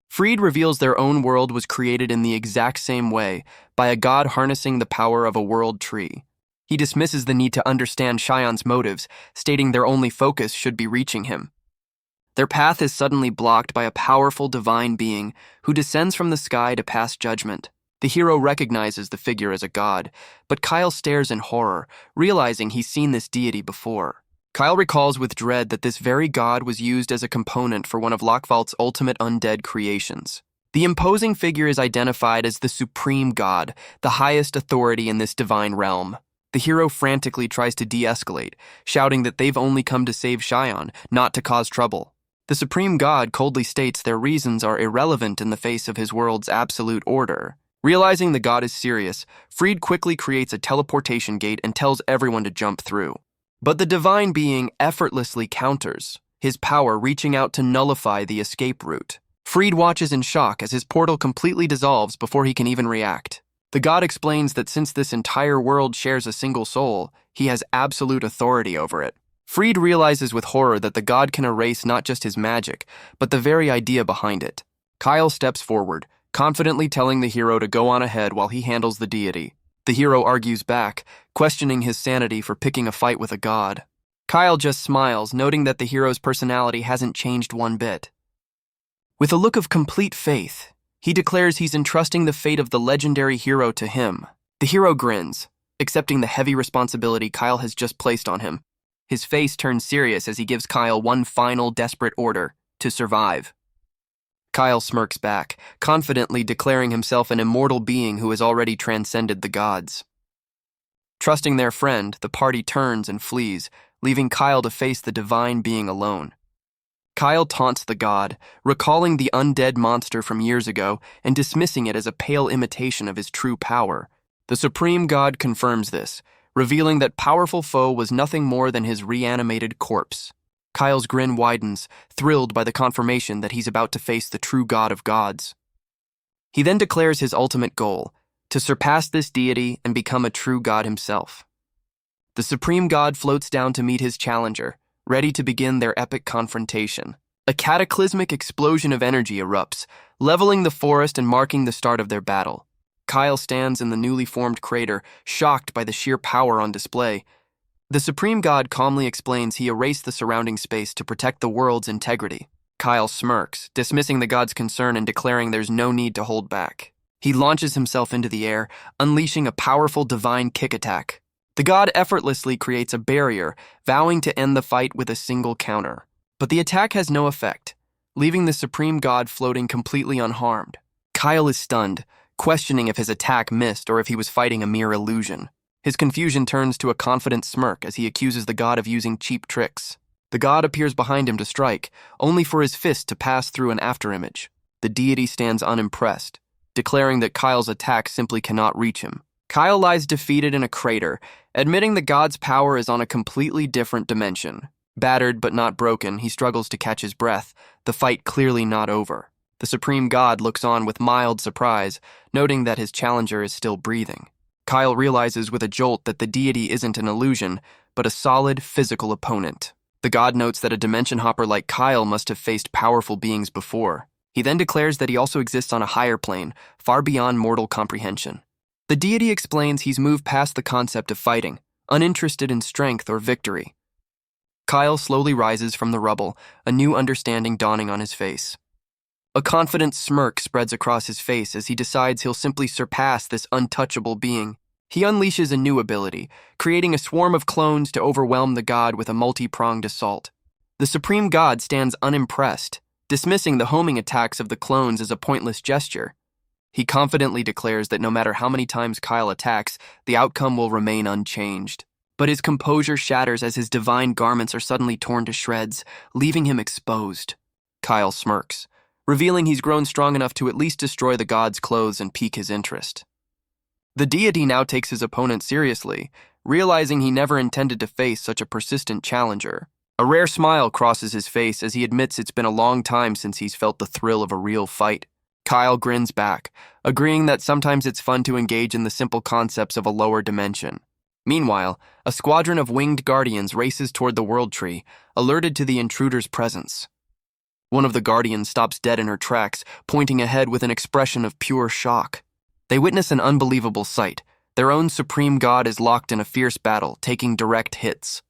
Freed reveals their own world was created in the exact same way, by a god harnessing the power of a world tree. He dismisses the need to understand Cheyenne's motives, stating their only focus should be reaching him. Their path is suddenly blocked by a powerful divine being who descends from the sky to pass judgment. The hero recognizes the figure as a god, but Kyle stares in horror, realizing he's seen this deity before. Kyle recalls with dread that this very god was used as a component for one of Lockvault's ultimate undead creations. The imposing figure is identified as the supreme god, the highest authority in this divine realm. The hero frantically tries to de-escalate, shouting that they've only come to save Cheyenne, not to cause trouble. The supreme god coldly states their reasons are irrelevant in the face of his world's absolute order. Realizing the god is serious, Freed quickly creates a teleportation gate and tells everyone to jump through. But the divine being effortlessly counters, his power reaching out to nullify the escape route. Freed watches in shock as his portal completely dissolves before he can even react. The god explains that since this entire world shares a single soul, he has absolute authority over it. Freed realizes with horror that the god can erase not just his magic, but the very idea behind it. Kyle steps forward, confidently telling the hero to go on ahead while he handles the deity. The hero argues back, questioning his sanity for picking a fight with a god. Kyle just smiles, noting that the hero's personality hasn't changed one bit. With a look of complete faith, he declares he's entrusting the fate of the legendary hero to him. The hero grins, accepting the heavy responsibility Kyle has just placed on him. His face turns serious as he gives Kyle one final desperate order: to survive. Kyle smirks back, confidently declaring himself an immortal being who has already transcended the gods. Trusting their friend, the party turns and flees, leaving Kyle to face the divine being alone. Kyle taunts the god, recalling the undead monster from years ago and dismissing it as a pale imitation of his true power. The supreme god confirms this, revealing that powerful foe was nothing more than his reanimated corpse. Kyle's grin widens, thrilled by the confirmation that he's about to face the true god of gods. He then declares his ultimate goal: to surpass this deity and become a true god himself. The supreme god floats down to meet his challenger, ready to begin their epic confrontation. A cataclysmic explosion of energy erupts, leveling the forest and marking the start of their battle. Kyle stands in the newly formed crater, shocked by the sheer power on display. The supreme god calmly explains he erased the surrounding space to protect the world's integrity. Kyle smirks, dismissing the god's concern and declaring there's no need to hold back. He launches himself into the air, unleashing a powerful divine kick attack. The god effortlessly creates a barrier, vowing to end the fight with a single counter. But the attack has no effect, leaving the supreme god floating completely unharmed. Kyle is stunned, questioning if his attack missed or if he was fighting a mere illusion. His confusion turns to a confident smirk as he accuses the god of using cheap tricks. The god appears behind him to strike, only for his fist to pass through an afterimage. The deity stands unimpressed, declaring that Kyle's attack simply cannot reach him. Kyle lies defeated in a crater, admitting the god's power is on a completely different dimension. Battered but not broken, he struggles to catch his breath, the fight clearly not over. The supreme god looks on with mild surprise, noting that his challenger is still breathing. Kyle realizes with a jolt that the deity isn't an illusion, but a solid, physical opponent. The god notes that a dimension hopper like Kyle must have faced powerful beings before. He then declares that he also exists on a higher plane, far beyond mortal comprehension. The deity explains he's moved past the concept of fighting, uninterested in strength or victory. Kyle slowly rises from the rubble, a new understanding dawning on his face. A confident smirk spreads across his face as he decides he'll simply surpass this untouchable being. He unleashes a new ability, creating a swarm of clones to overwhelm the god with a multi-pronged assault. The supreme god stands unimpressed, dismissing the homing attacks of the clones as a pointless gesture. He confidently declares that no matter how many times Kyle attacks, the outcome will remain unchanged. But his composure shatters as his divine garments are suddenly torn to shreds, leaving him exposed. Kyle smirks, revealing he's grown strong enough to at least destroy the god's clothes and pique his interest. The deity now takes his opponent seriously, realizing he never intended to face such a persistent challenger. A rare smile crosses his face as he admits it's been a long time since he's felt the thrill of a real fight. Kyle grins back, agreeing that sometimes it's fun to engage in the simple concepts of a lower dimension. Meanwhile, a squadron of winged guardians races toward the world tree, alerted to the intruder's presence. One of the guardians stops dead in her tracks, pointing ahead with an expression of pure shock. They witness an unbelievable sight. Their own supreme god is locked in a fierce battle, taking direct hits.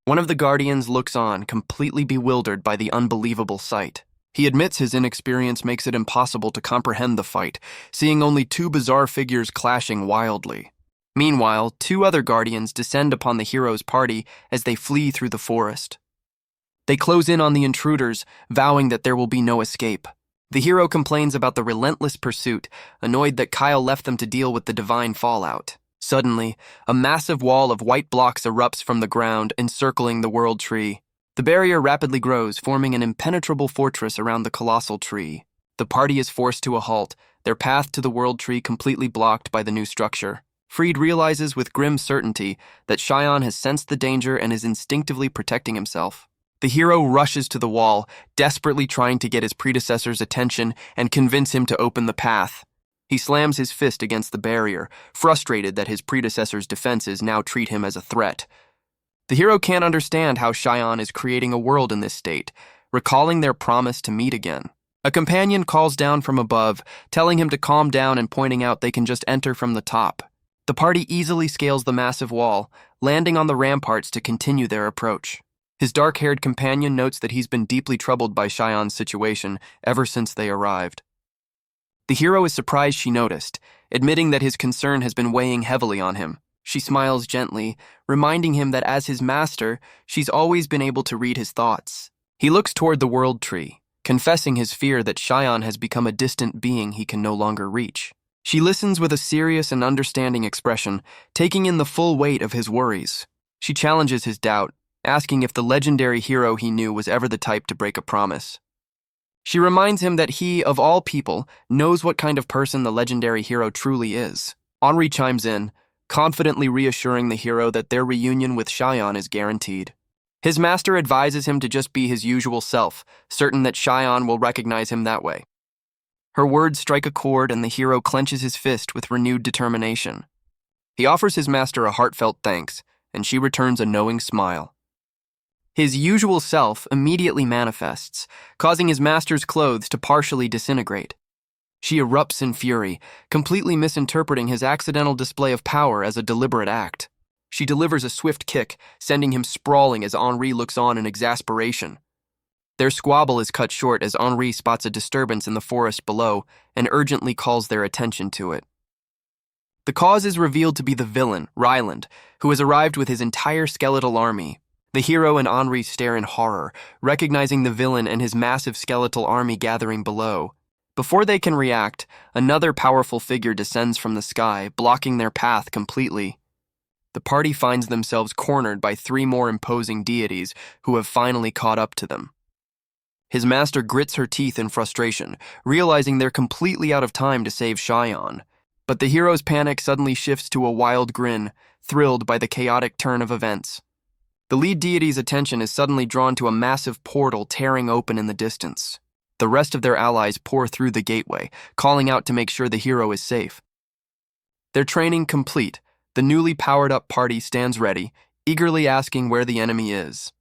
One of the guardians looks on, completely bewildered by the unbelievable sight. He admits his inexperience makes it impossible to comprehend the fight, seeing only two bizarre figures clashing wildly. Meanwhile, two other guardians descend upon the hero's party as they flee through the forest. They close in on the intruders, vowing that there will be no escape. The hero complains about the relentless pursuit, annoyed that Kyle left them to deal with the divine fallout. Suddenly, a massive wall of white blocks erupts from the ground, encircling the world tree. The barrier rapidly grows, forming an impenetrable fortress around the colossal tree. The party is forced to a halt, their path to the world tree completely blocked by the new structure. Freed realizes with grim certainty that Shion has sensed the danger and is instinctively protecting himself. The hero rushes to the wall, desperately trying to get his predecessor's attention and convince him to open the path. He slams his fist against the barrier, frustrated that his predecessor's defenses now treat him as a threat. The hero can't understand how Shion is creating a world in this state, recalling their promise to meet again. A companion calls down from above, telling him to calm down and pointing out they can just enter from the top. The party easily scales the massive wall, landing on the ramparts to continue their approach. His dark-haired companion notes that he's been deeply troubled by Shion's situation ever since they arrived. The hero is surprised she noticed, admitting that his concern has been weighing heavily on him. She smiles gently, reminding him that as his master, she's always been able to read his thoughts. He looks toward the world tree, confessing his fear that Shion has become a distant being he can no longer reach. She listens with a serious and understanding expression, taking in the full weight of his worries. She challenges his doubt, asking if the legendary hero he knew was ever the type to break a promise. She reminds him that he, of all people, knows what kind of person the legendary hero truly is. Henri chimes in, confidently reassuring the hero that their reunion with Shion is guaranteed. His master advises him to just be his usual self, certain that Shion will recognize him that way. Her words strike a chord and the hero clenches his fist with renewed determination. He offers his master a heartfelt thanks, and she returns a knowing smile. His usual self immediately manifests, causing his master's clothes to partially disintegrate. She erupts in fury, completely misinterpreting his accidental display of power as a deliberate act. She delivers a swift kick, sending him sprawling as Henri looks on in exasperation. Their squabble is cut short as Henri spots a disturbance in the forest below and urgently calls their attention to it. The cause is revealed to be the villain, Ryland, who has arrived with his entire skeletal army. The hero and Henri stare in horror, recognizing the villain and his massive skeletal army gathering below. Before they can react, another powerful figure descends from the sky, blocking their path completely. The party finds themselves cornered by three more imposing deities who have finally caught up to them. His master grits her teeth in frustration, realizing they're completely out of time to save Shion. But the hero's panic suddenly shifts to a wild grin, thrilled by the chaotic turn of events. The lead deity's attention is suddenly drawn to a massive portal tearing open in the distance. The rest of their allies pour through the gateway, calling out to make sure the hero is safe. Their training complete, the newly powered-up party stands ready, eagerly asking where the enemy is.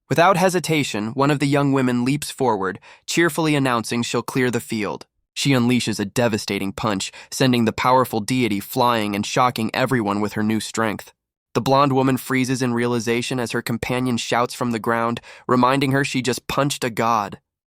Without hesitation, one of the young women leaps forward, cheerfully announcing she'll clear the field. She unleashes a devastating punch, sending the powerful deity flying and shocking everyone with her new strength. The blonde woman freezes in realization as her companion shouts from the ground, reminding her she just punched a god.